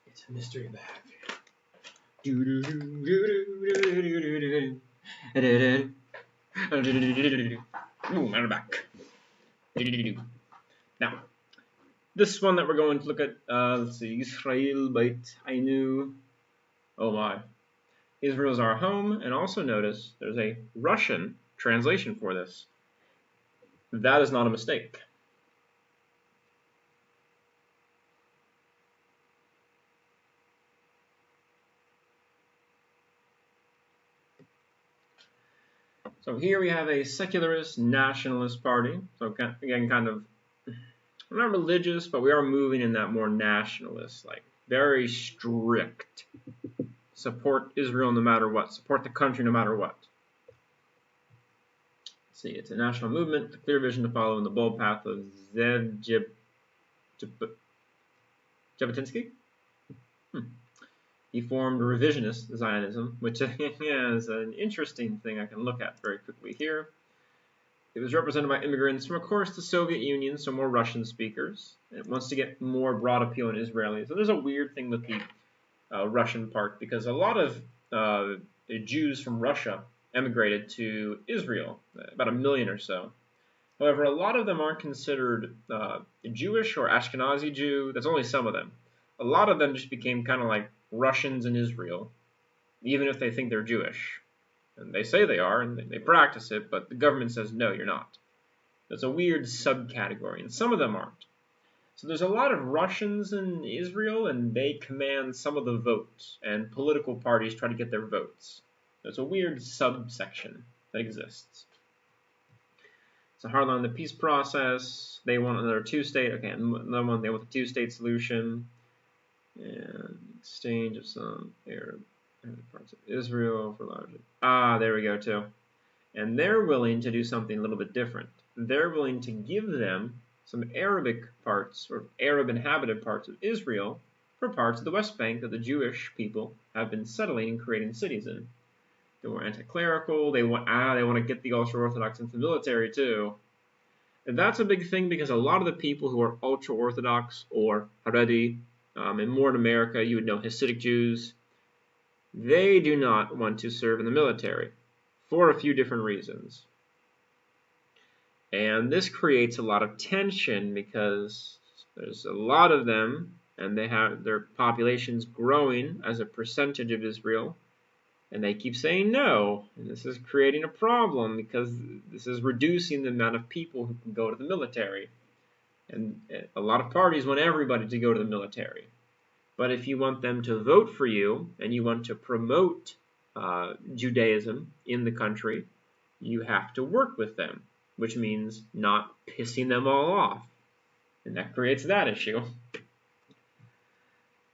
It's a mystery bag. Ooh, I'm back. Now, this one that we're going to look at, let's see, Yisrael Beiteinu. Oh my. Israel is our home, and also notice there's a Russian translation for this. That is not a mistake. So here we have a secularist nationalist party. So again, kind of, we're not religious, but we are moving in that more nationalist, like very strict. Support Israel no matter what. Support the country no matter what. Let's see, it's a national movement, a clear vision to follow in the bold path of Zev Jabotinsky. He formed revisionist Zionism, which is an interesting thing I can look at very quickly here. It was represented by immigrants from, of course, the Soviet Union, so more Russian speakers. It wants to get more broad appeal in Israelis. So there's a weird thing with the Russian part, because a lot of Jews from Russia emigrated to Israel, about 1 million or so. However, a lot of them aren't considered Jewish or Ashkenazi Jew. That's only some of them. A lot of them just became kind of like Russians in Israel, even if they think they're Jewish. And they say they are, and they practice it, but the government says, no, you're not. It's a weird subcategory, and some of them aren't. So there's a lot of Russians in Israel, and they command some of the votes, and political parties try to get their votes. There's a weird subsection that exists. So hardline the peace process. They want another two-state. Okay, another one. They want the two-state solution, and exchange of some Arab parts of Israel for larger. There we go too. And they're willing to do something a little bit different. They're willing to give them some Arabic parts, or Arab inhabited parts of Israel, for parts of the West Bank that the Jewish people have been settling and creating cities in. They're more anti-clerical. They want to get the ultra-Orthodox into the military too. And that's a big thing, because a lot of the people who are ultra-Orthodox or Haredi, and more in America, you would know Hasidic Jews, they do not want to serve in the military for a few different reasons. And this creates a lot of tension, because there's a lot of them, and they have their populations growing as a percentage of Israel, and they keep saying no. And this is creating a problem, because this is reducing the amount of people who can go to the military. And a lot of parties want everybody to go to the military. But if you want them to vote for you, and you want to promote Judaism in the country, you have to work with them, which means not pissing them all off. And that creates that issue.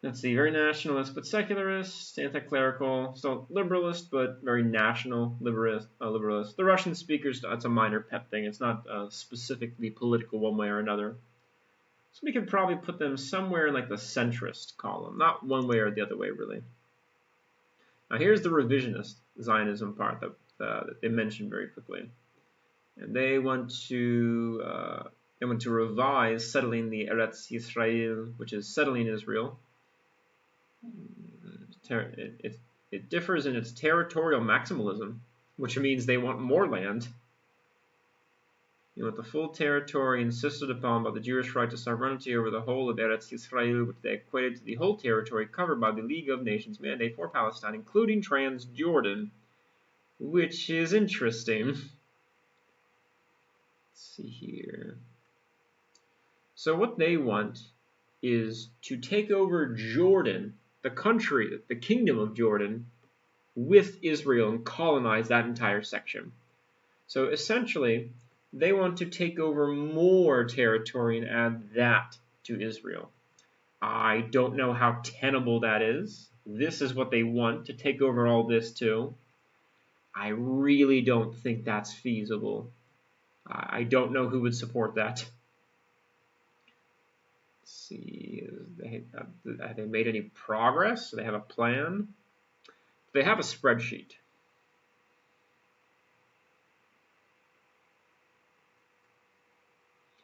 Let's see, very nationalist but secularist, anti-clerical, still liberalist but very national liberalist. The Russian speakers, that's a minor pet thing. It's not specifically political one way or another. So we could probably put them somewhere in like the centrist column, not one way or the other way really. Now here's the revisionist Zionism part that they mentioned very quickly, and they want to revise settling the Eretz Yisrael, which is settling Israel. It differs in its territorial maximalism, which means they want more land. You want the full territory insisted upon by the Jewish right to sovereignty over the whole of Eretz Yisrael, which they equated to the whole territory covered by the League of Nations mandate for Palestine, including Transjordan, which is interesting. Let's see here. So what they want is to take over Jordan, the country, the kingdom of Jordan, with Israel and colonize that entire section. So essentially, they want to take over more territory and add that to Israel. I don't know how tenable that is. This is what they want, to take over all this too. I really don't think that's feasible. I don't know who would support that. See, have they made any progress? Do they have a plan? They have a spreadsheet.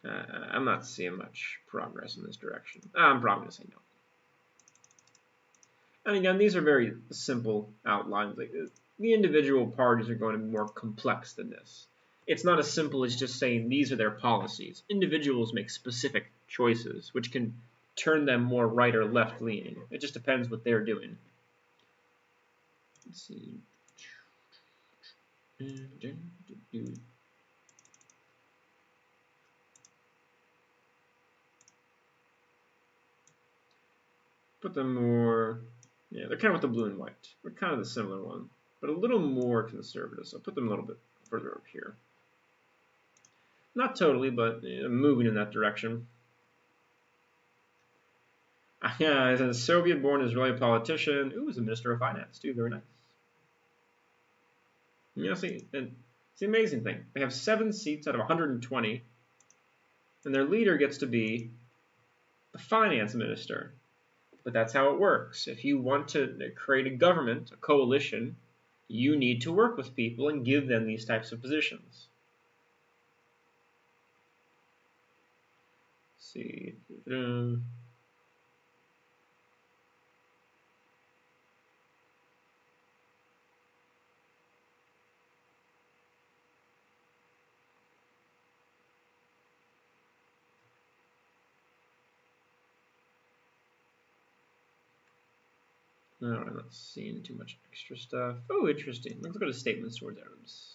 I'm not seeing much progress in this direction. I'm probably going to say no. And again, these are very simple outlines. Like, the individual parties are going to be more complex than this. It's not as simple as just saying these are their policies. Individuals make specific choices, which can turn them more right or left leaning. It just depends what they're doing. Let's see. Put them more, yeah, they're kind of with the blue and white. We're kind of the similar one, but a little more conservative. So I'll put them a little bit further up here. Not totally, but moving in that direction. Yeah, as a Soviet-born Israeli politician, who was a minister of finance too. Very nice. You know, see, and it's the amazing thing. They have 7 seats out of 120, and their leader gets to be the finance minister. But that's how it works. If you want to create a government, a coalition, you need to work with people and give them these types of positions. Let's see. Alright, not seeing too much extra stuff. Oh, interesting. Let's go to statements towards Arabs.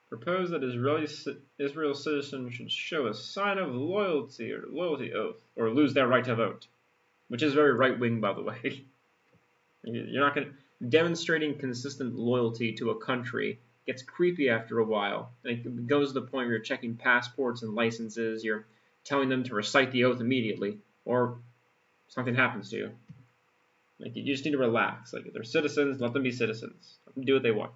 Propose that Israel citizens should show a sign of loyalty or loyalty oath, or lose their right to vote, which is very right-wing, by the way. You're not going to demonstrating consistent loyalty to a country gets creepy after a while. It goes to the point where you're checking passports and licenses. You're telling them to recite the oath immediately, or something happens to you. Like, you just need to relax. Like, if they're citizens, let them be citizens. Let them do what they want.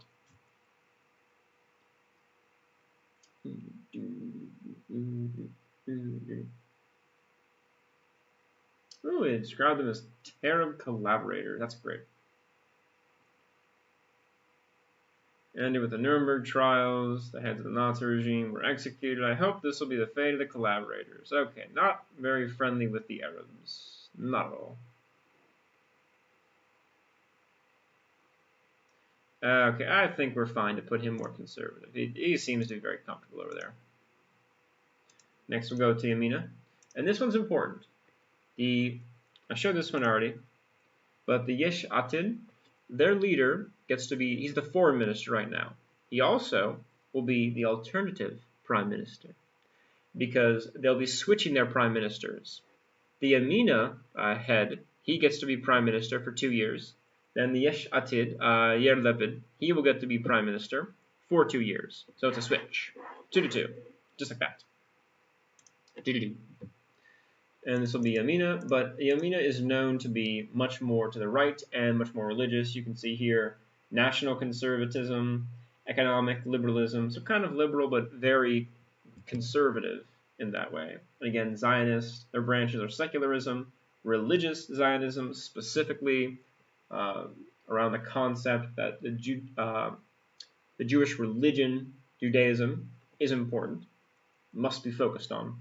Oh, they described them as Arab collaborators. That's great. Ended with the Nuremberg trials. The heads of the Nazi regime were executed. I hope this will be the fate of the collaborators. Okay, not very friendly with the Arabs. Not at all. Okay, I think we're fine to put him more conservative. He seems to be very comfortable over there. Next we'll go to Yamina. And this one's important. I showed this one already. But the Yesh Atid, their leader gets to be, he's the foreign minister right now. He also will be the alternative prime minister, because they'll be switching their prime ministers. The Yamina head, he gets to be prime minister for 2 years. Then the Yesh Atid, Yair Lapid, he will get to be prime minister for 2 years. So it's a switch. 2 to 2. Just like that. And this will be Yamina, but Yamina is known to be much more to the right and much more religious. You can see here national conservatism, economic liberalism, so kind of liberal but very conservative in that way. And again, Zionists, their branches are secularism, religious Zionism, specifically around the concept that the Jewish religion, Judaism, is important, must be focused on.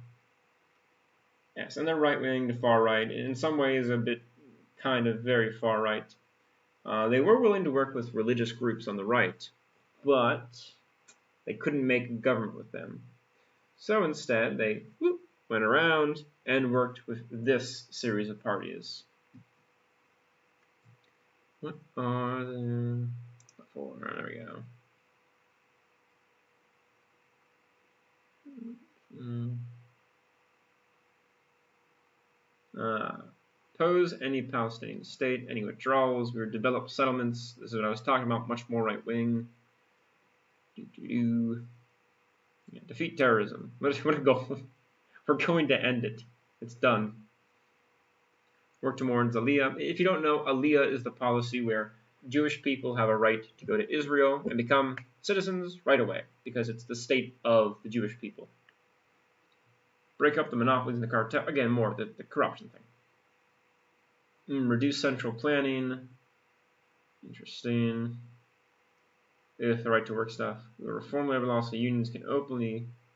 Yes, and they're right-wing to far right, in some ways a bit kind of very far right. They were willing to work with religious groups on the right, but they couldn't make a government with them. So instead, they went around and worked with this series of parties. What are the four? There we go. Oppose any Palestinian state, any withdrawals. We would develop settlements. This is what I was talking about, much more right-wing. Yeah, defeat terrorism. What a goal. We're going to end it. It's done. Work towards Aliyah. If you don't know, Aliyah is the policy where Jewish people have a right to go to Israel and become citizens right away because it's the state of the Jewish people. Break up the monopolies and the cartel. Again, more the corruption thing. Reduce central planning. Interesting. If the right to work stuff. The reform labor law so unions can will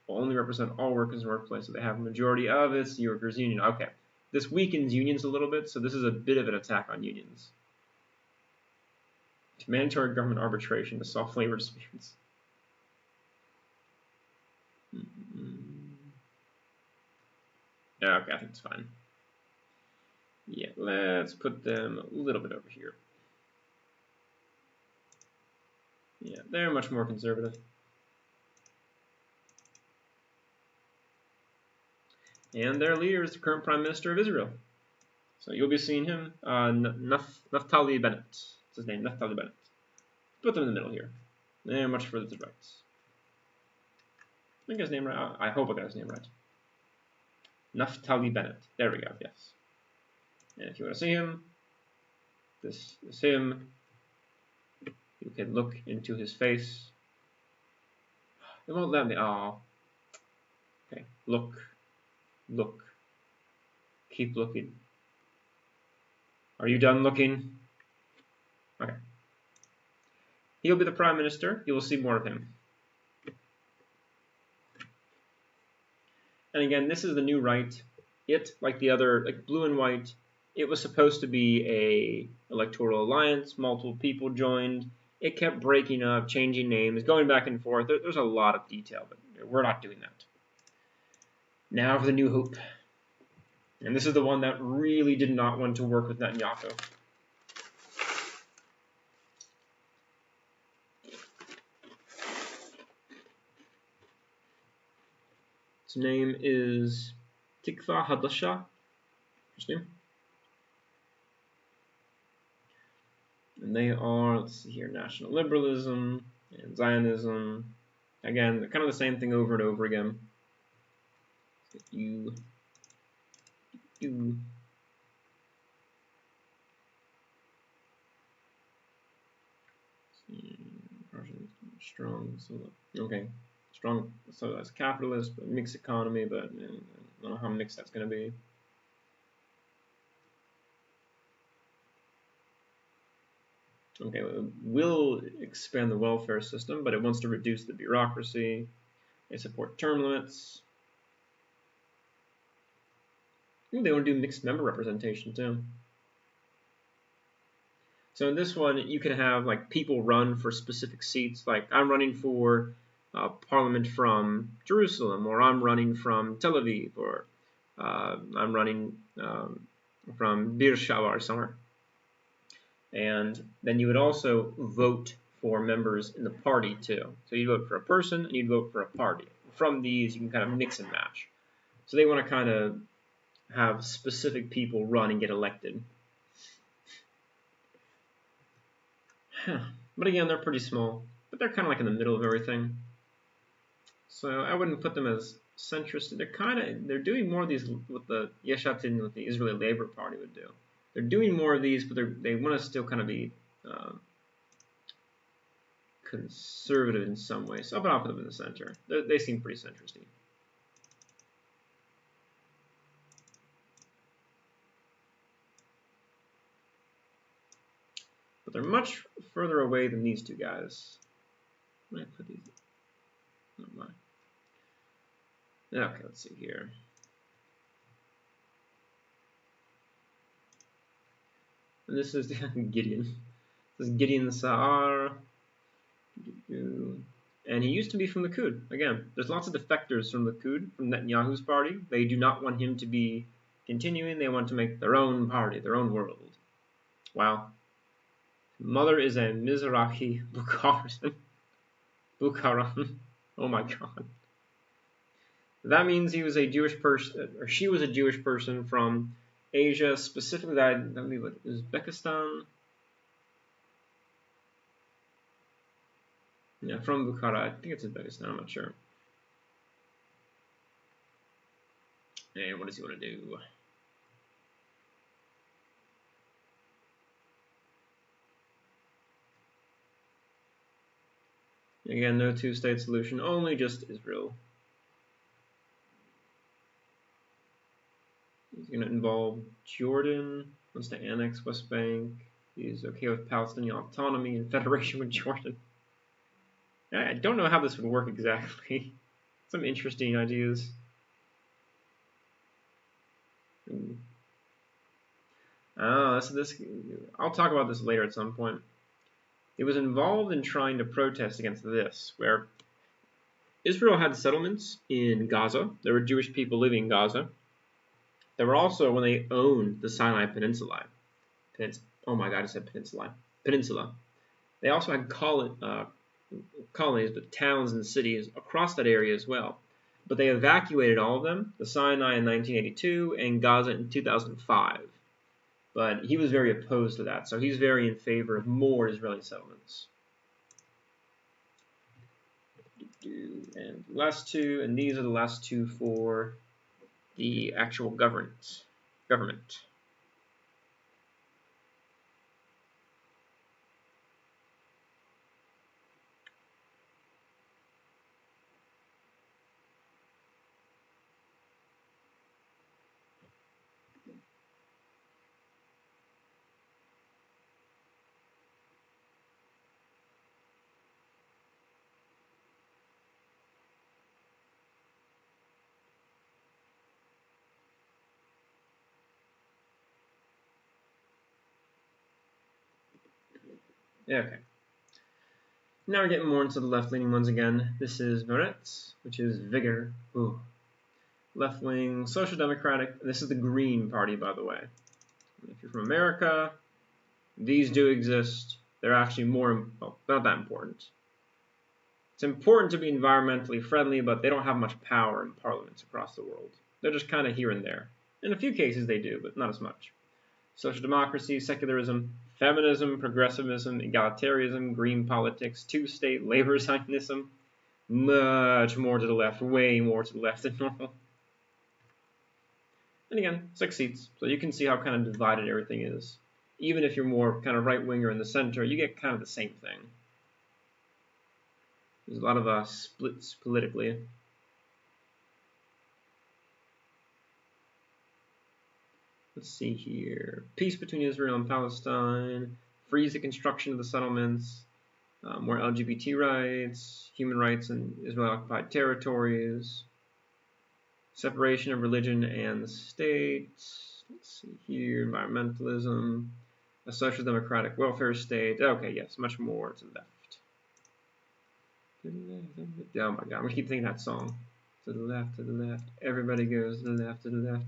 only represent all workers in the workplace, so they have a majority of its workers' union. Okay. This weakens unions a little bit, so this is a bit of an attack on unions. Mandatory government arbitration to solve labor disputes. Okay, I think it's fine. Yeah, let's put them a little bit over here. Yeah, they're much more conservative. And their leader is the current Prime Minister of Israel. So you'll be seeing him, Naftali Bennett. That's his name, Naftali Bennett. Put them in the middle here. They're much further to the right. I got his name right. I hope I got his name right. Naftali Bennett. There we go, yes. And if you want to see him, this is him. You can look into his face. It won't let me. Oh. Okay, look. Look. Keep looking. Are you done looking? Okay. He'll be the Prime Minister. You will see more of him. And again, this is the new right. It, like the other, like blue and white, it was supposed to be a electoral alliance. Multiple people joined. It kept breaking up, changing names, going back and forth. There's a lot of detail, but we're not doing that. Now for the New Hope. And this is the one that really did not want to work with Netanyahu. Its name is Tikva Hadasha. Interesting. And they are, let's see here, national liberalism and Zionism. Again, kind of the same thing over and over again. Strong, so okay, strong. So that's capitalist, but mixed economy. But I don't know how mixed that's going to be. Okay, it will expand the welfare system, but it wants to reduce the bureaucracy. They support term limits. Ooh, they want to do mixed member representation too. So in this one, you can have like people run for specific seats. Like I'm running for parliament from Jerusalem, or I'm running from Tel Aviv, or I'm running from Beersheba or somewhere. And then you would also vote for members in the party too. So you vote for a person and you vote for a party. From these, you can kind of mix and match. So they want to kind of have specific people run and get elected. But again, they're pretty small. But they're kind of like in the middle of everything. So I wouldn't put them as centrist. They're doing more of these with the Yesh Atid and what the Israeli Labor Party would do. They're doing more of these, but they want to still kind of be conservative in some way. So I'll put them in the center. They seem pretty centristy. But they're much further away than these two guys. Where did I put these? Oh my. Okay, let's see here. And this is Gideon. This is Gideon Sa'ar. And he used to be from the Likud. Again, there's lots of defectors from the Likud, from Netanyahu's party. They do not want him to be continuing. They want to make their own party, their own world. Wow. Mother is a Mizrahi Bukharan. Oh my God. That means he was a Jewish person, or she was a Jewish person from Asia, specifically Uzbekistan. Yeah, from Bukhara. I think it's Uzbekistan. I'm not sure. And what does he want to do? Again, no two-state solution, only just Israel. He's going to involve Jordan, wants to annex West Bank. He's okay with Palestinian autonomy and federation with Jordan. I don't know how this would work exactly. Some interesting ideas. So I'll talk about this later at some point. It was involved in trying to protest against this, where Israel had settlements in Gaza. There were Jewish people living in Gaza. There were also, when they owned the Sinai Peninsula, oh my God, I said peninsula. They also had colonies, but towns and cities across that area as well. But they evacuated all of them, the Sinai in 1982 and Gaza in 2005. But he was very opposed to that, so he's very in favor of more Israeli settlements. And last two, and these are the last two for the actual government. Yeah, okay. Now we're getting more into the left-leaning ones again. This is Meretz, which is vigor. Ooh. Left-wing, social democratic. This is the Green Party, by the way. If you're from America, these do exist. They're actually not that important. It's important to be environmentally friendly, but they don't have much power in parliaments across the world. They're just kind of here and there. In a few cases they do, but not as much. Social democracy, secularism, feminism, progressivism, egalitarianism, green politics, two-state, labor Zionism, much more to the left, way more to the left than normal. And again, 6 seats, so you can see how kind of divided everything is. Even if you're more kind of right-winger in the center, you get kind of the same thing. There's a lot of splits politically. Let's see here. Peace between Israel and Palestine. Freeze the construction of the settlements. More LGBT rights. Human rights in Israel-occupied territories. Separation of religion and the state. Let's see here. Environmentalism. A social democratic welfare state. Okay, yes, much more to the left. Oh my God, I'm going to keep thinking that song. To the left, to the left. Everybody goes to the left, to the left.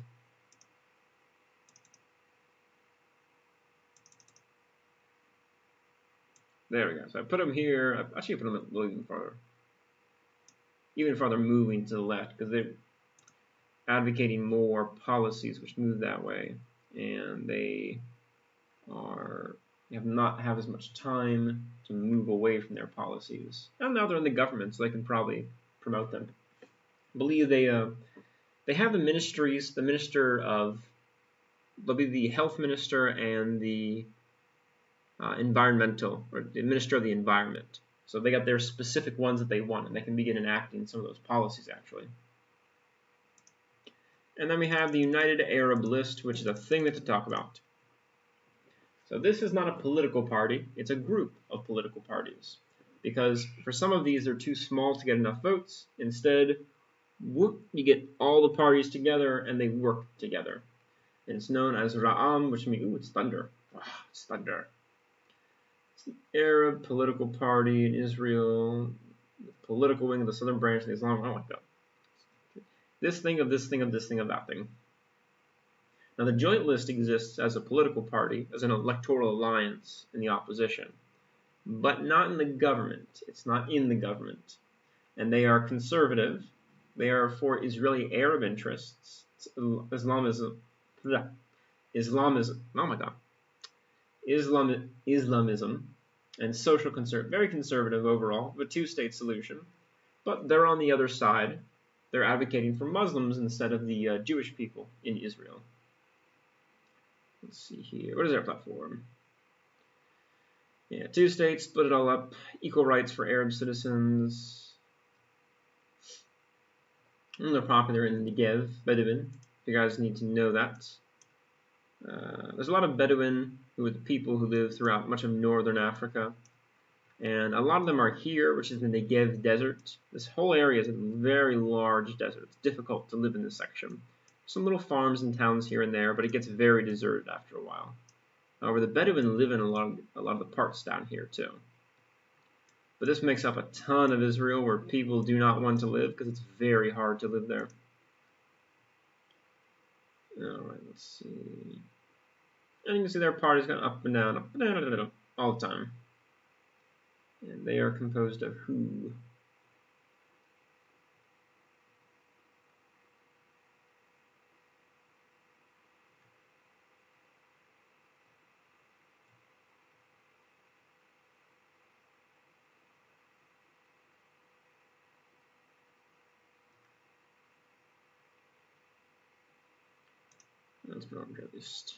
There we go. So I put them here. I actually put them a little even farther moving to the left, because they're advocating more policies which move that way. And they are They have not have as much time to move away from their policies. And now they're in the government, so they can probably promote them. I believe they have the ministries, the minister of, they'll be the health minister and the environmental, or the minister of the environment. So they got their specific ones that they want, and they can begin enacting some of those policies, actually. And then we have the United Arab List, which is a thing that to talk about. So this is not a political party, it's a group of political parties. Because for some of these, they're too small to get enough votes. Instead, whoop, you get all the parties together, and they work together. And it's known as Ra'am, which means, ooh, it's thunder. Wow, it's thunder. It's the Arab political party in Israel, the political wing of the southern branch of the Islam. Oh my God. This thing of this thing of this thing of that thing. Now the Joint List exists as a political party, as an electoral alliance in the opposition, but not in the government. It's not in the government. And they are conservative. They are for Israeli Arab interests. Islamism, oh my God. Islamism and social very conservative overall, a two-state solution. But they're on the other side. They're advocating for Muslims instead of the Jewish people in Israel. Let's see here. What is their platform? Yeah, two states, split it all up. Equal rights for Arab citizens. And they're popular in the Negev, Bedouin. You guys need to know that. There's a lot of Bedouin, who are the people who live throughout much of northern Africa. And a lot of them are here, which is the Negev desert. This whole area is a very large desert. It's difficult to live in this section. Some little farms and towns here and there, but it gets very deserted after a while. However, the Bedouin live in a lot of the parts down here too. But this makes up a ton of Israel where people do not want to live because it's very hard to live there. Alright, let's see. And you can see their parties going up and down, all the time. And they are composed of who? Let's put on the list.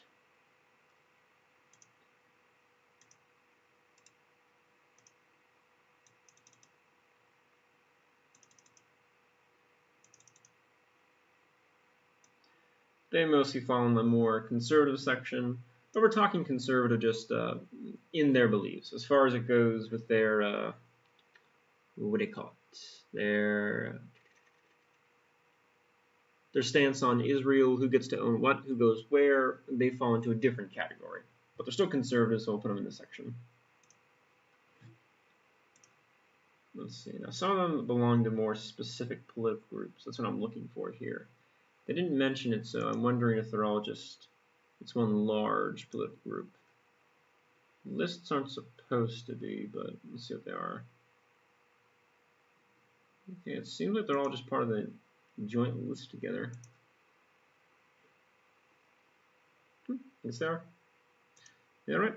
They mostly fall in the more conservative section, but we're talking conservative just in their beliefs, as far as it goes with their, what do they call it? Their stance on Israel, who gets to own what, who goes where. They fall into a different category, but they're still conservative, so we'll put them in this section. Let's see. Now, some of them belong to more specific political groups. That's what I'm looking for here. They didn't mention it, so I'm wondering if they're all just, it's one large political group. Lists aren't supposed to be, but let's see what they are. Okay, it seems like they're all just part of the joint list together. Yes, they are. Yeah, right.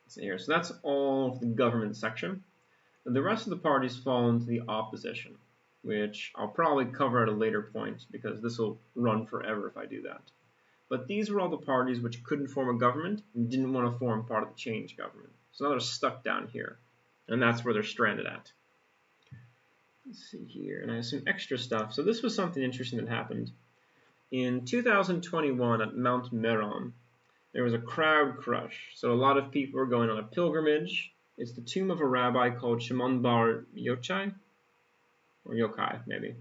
So here, so that's all of the government section. The rest of the parties fall into the opposition, which I'll probably cover at a later point because this will run forever if I do that. But these were all the parties which couldn't form a government and didn't want to form part of the change government. So now they're stuck down here, and that's where they're stranded at. Let's see here, and I have some extra stuff. So this was something interesting that happened. In 2021 at Mount Meron, there was a crowd crush. So a lot of people were going on a pilgrimage. It's the tomb of a rabbi called Shimon Bar Yochai, or Yochai, maybe.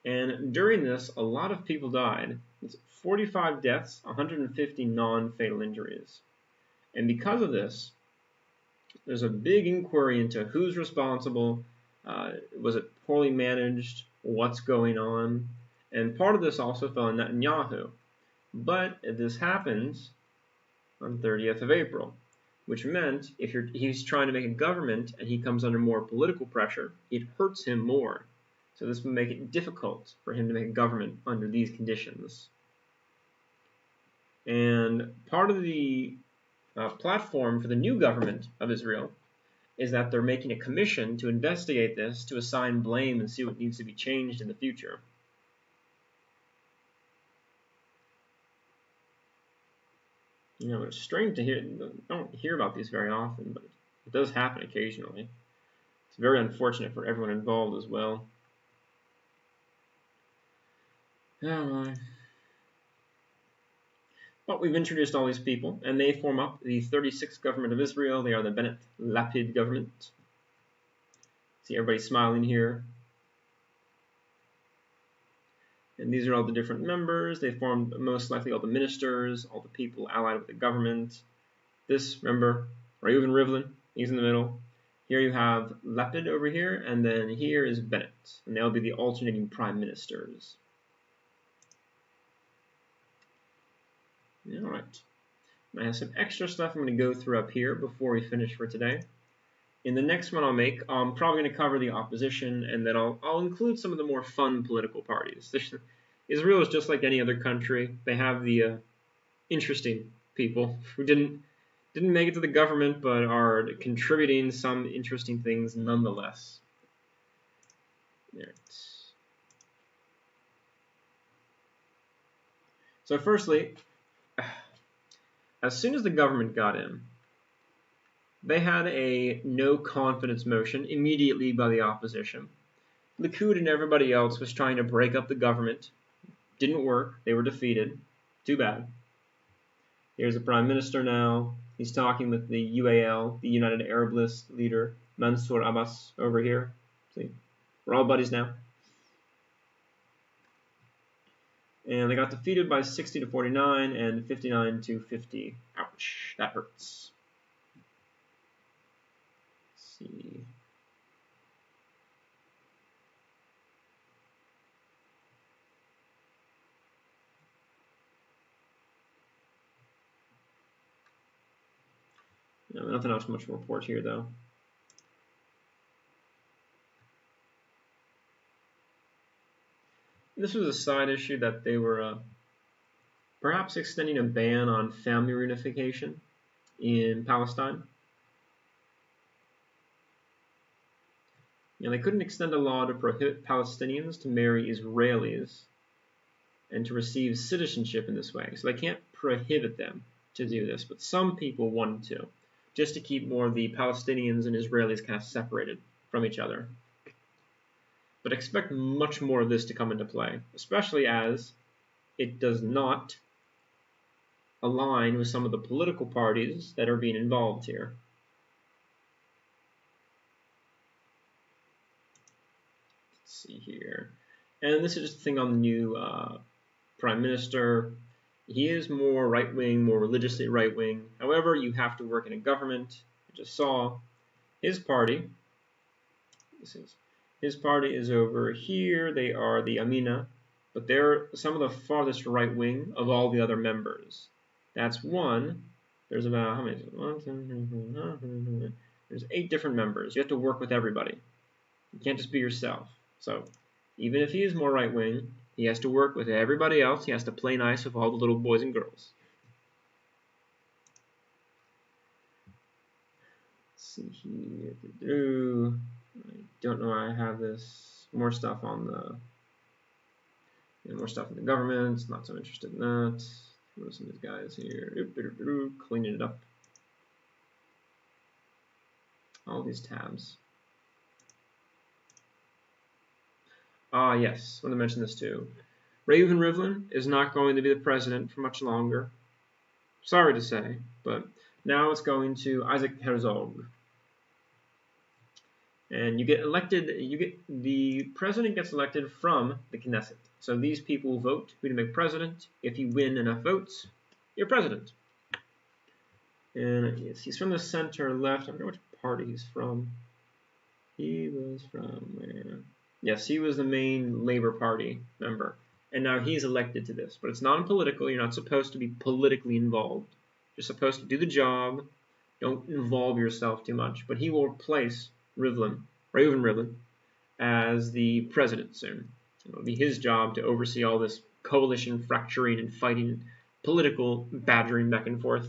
And during this, a lot of people died. It's 45 deaths, 150 non-fatal injuries. And because of this, there's a big inquiry into who's responsible, was it poorly managed, what's going on, and part of this also fell on Netanyahu. But this happens on 30th of April. Which meant if he's trying to make a government and he comes under more political pressure, it hurts him more. So this would make it difficult for him to make a government under these conditions. And part of the platform for the new government of Israel is that they're making a commission to investigate this, to assign blame and see what needs to be changed in the future. It's strange to hear. I don't hear about these very often, but it does happen occasionally. It's very unfortunate for everyone involved as well. Oh my. But we've introduced all these people, and they form up the 36th government of Israel. They are the Bennett and Lapid government. See everybody smiling here. And these are all the different members. They formed most likely all the ministers, all the people allied with the government. This, remember, Reuven Rivlin, he's in the middle. Here you have Lapid over here, and then here is Bennett, and they'll be the alternating prime ministers. All right. I have some extra stuff I'm going to go through up here before we finish for today. In the next one I'll make, I'm probably going to cover the opposition, and then I'll include some of the more fun political parties. Israel is just like any other country. They have the interesting people who didn't make it to the government, but are contributing some interesting things nonetheless. Right. So firstly, as soon as the government got in, they had a no confidence motion immediately by the opposition. Likud and everybody else was trying to break up the government. Didn't work. They were defeated. Too bad. Here's the prime minister now. He's talking with the UAL, the United Arab List leader, Mansour Abbas, over here. See, we're all buddies now. And they got defeated by 60 to 49 and 59 to 50. Ouch, that hurts. Let's see. No, nothing else much to report here, though. This was a side issue that they were perhaps extending a ban on family reunification in Palestine. They couldn't extend a law to prohibit Palestinians to marry Israelis and to receive citizenship in this way. So they can't prohibit them to do this, but some people wanted to, just to keep more of the Palestinians and Israelis kind of separated from each other. But expect much more of this to come into play, especially as it does not align with some of the political parties that are being involved here. Let's see here. And this is just a thing on the new prime minister. He is more right-wing, more religiously right-wing. However, you have to work in a government. I just saw his party. His party is over here. They are the Yamina, but they're some of the farthest right wing of all the other members. That's one. There's about, how many? There's 8 different members. You have to work with everybody. You can't just be yourself. So even if he is more right wing, he has to work with everybody else. He has to play nice with all the little boys and girls. Let's see here. I don't know why I have this. More stuff on more stuff in the government. Not so interested in that. What are some of these guys here? Cleaning it up. All these tabs. Ah, yes. I want to mention this too. Reuven Rivlin is not going to be the president for much longer. Sorry to say, but now it's going to Isaac Herzog. And you get elected, the president gets elected from the Knesset. So these people vote who to make president. If you win enough votes, you're president. And yes, he's from the center left. I don't know which party he's from. He was from where? Yes, he was the main Labor Party member. And now he's elected to this. But it's non-political. You're not supposed to be politically involved. You're supposed to do the job. Don't involve yourself too much. But he will replace Reuven Rivlin, as the president soon. It'll be his job to oversee all this coalition fracturing and fighting, political badgering back and forth.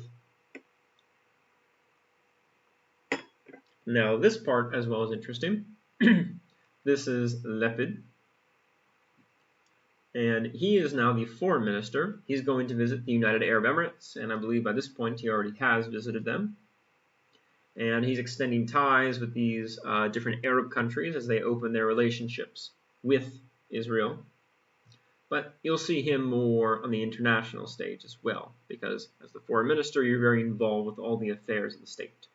Now this part as well is interesting. This is Lapid, and he is now the foreign minister. He's going to visit the United Arab Emirates, and I believe by this point he already has visited them. And he's extending ties with these different Arab countries as they open their relationships with Israel. But you'll see him more on the international stage as well, because as the foreign minister, you're very involved with all the affairs of the state.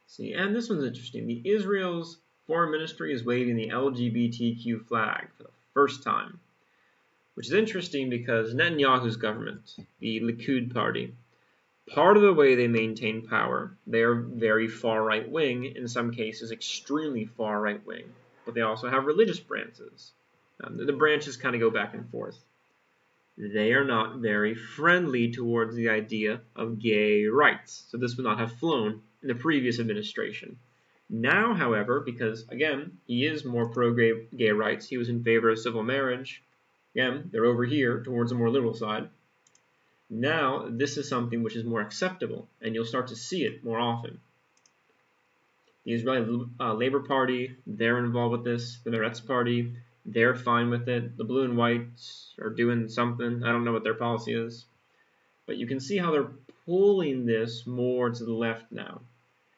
See, and this one's interesting. The Israel's foreign ministry is waving the LGBTQ flag for the first time, which is interesting because Netanyahu's government, the Likud party, part of the way they maintain power, they are very far right-wing, in some cases extremely far right-wing, but they also have religious branches. The branches kind of go back and forth. They are not very friendly towards the idea of gay rights, so this would not have flown in the previous administration. Now, however, because, again, he is more pro-gay rights, he was in favor of civil marriage, again, they're over here towards the more liberal side. Now, this is something which is more acceptable, and you'll start to see it more often. The Israeli Labor Party, they're involved with this. The Meretz Party, they're fine with it. The blue and whites are doing something. I don't know what their policy is. But you can see how they're pulling this more to the left now.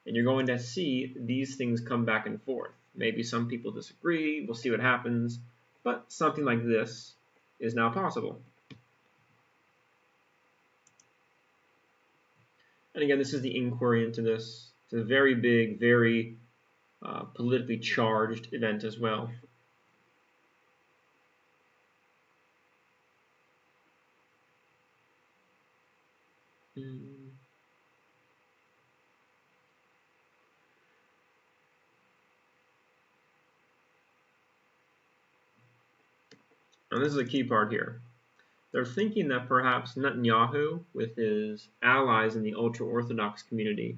And you're going to see these things come back and forth. Maybe some people disagree. We'll see what happens. But something like this is now possible. And again, this is the inquiry into this. It's a very big, very politically charged event as well. And this is a key part here. They're thinking that perhaps Netanyahu, with his allies in the ultra-Orthodox community,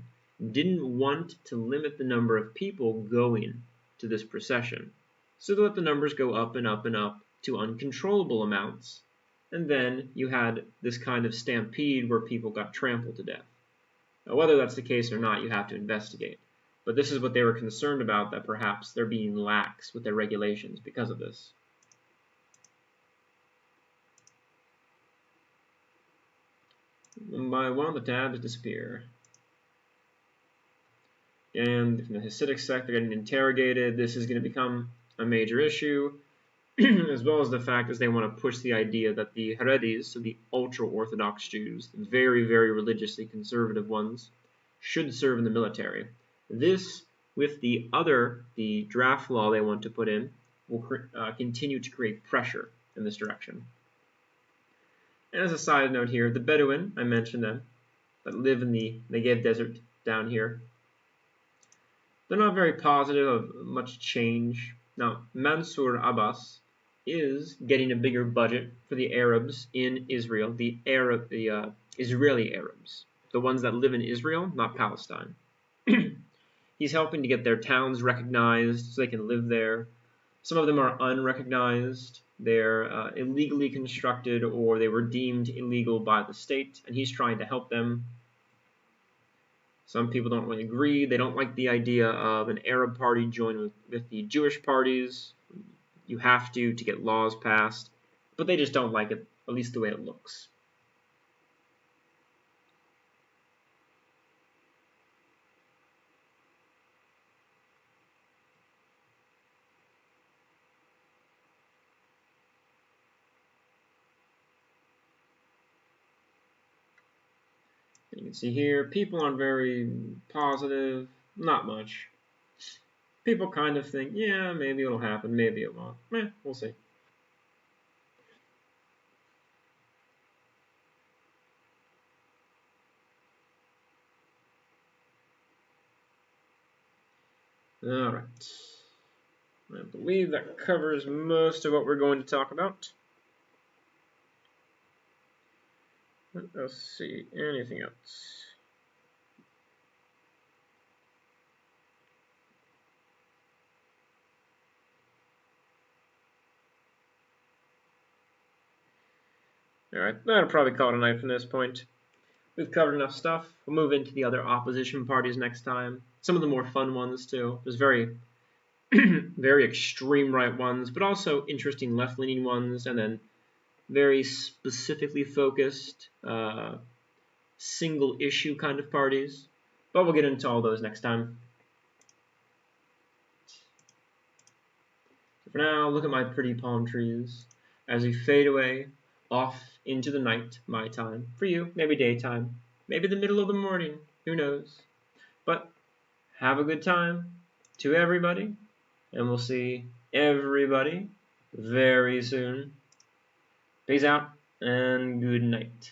didn't want to limit the number of people going to this procession, so they let the numbers go up and up and up to uncontrollable amounts, and then you had this kind of stampede where people got trampled to death. Now, whether that's the case or not, you have to investigate. But this is what they were concerned about, that perhaps they're being lax with their regulations because of this. By one of the tabs disappear. And from the Hasidic sect, they're getting interrogated. This is going to become a major issue, as well as the fact that they want to push the idea that the Haredis, so the ultra-Orthodox Jews, the very, very religiously conservative ones, should serve in the military. This, with the draft law they want to put in, will continue to create pressure in this direction. And as a side note here, the Bedouin, I mentioned them, that live in the Negev desert down here, they're not very positive of much change. Now, Mansour Abbas is getting a bigger budget for the Arabs in Israel, the Israeli Arabs, the ones that live in Israel, not Palestine. He's helping to get their towns recognized so they can live there. Some of them are unrecognized. They're illegally constructed, or they were deemed illegal by the state, and he's trying to help them. Some people don't really agree. They don't like the idea of an Arab party joining with the Jewish parties. You have to get laws passed, but they just don't like it, at least the way it looks. You can see here, people aren't very positive, not much. People kind of think, yeah, maybe it'll happen, maybe it won't. We'll see. Alright. I believe that covers most of what we're going to talk about. Let's see, anything else? Alright, that'll probably call it a night from this point. We've covered enough stuff. We'll move into the other opposition parties next time. Some of the more fun ones, too. There's very, very extreme right ones, but also interesting left-leaning ones, and then very specifically focused single-issue kind of parties. But we'll get into all those next time. So for now, look at my pretty palm trees as we fade away off into the night, my time. For you, maybe daytime, maybe the middle of the morning, who knows. But have a good time to everybody, and we'll see everybody very soon. Peace out, and good night.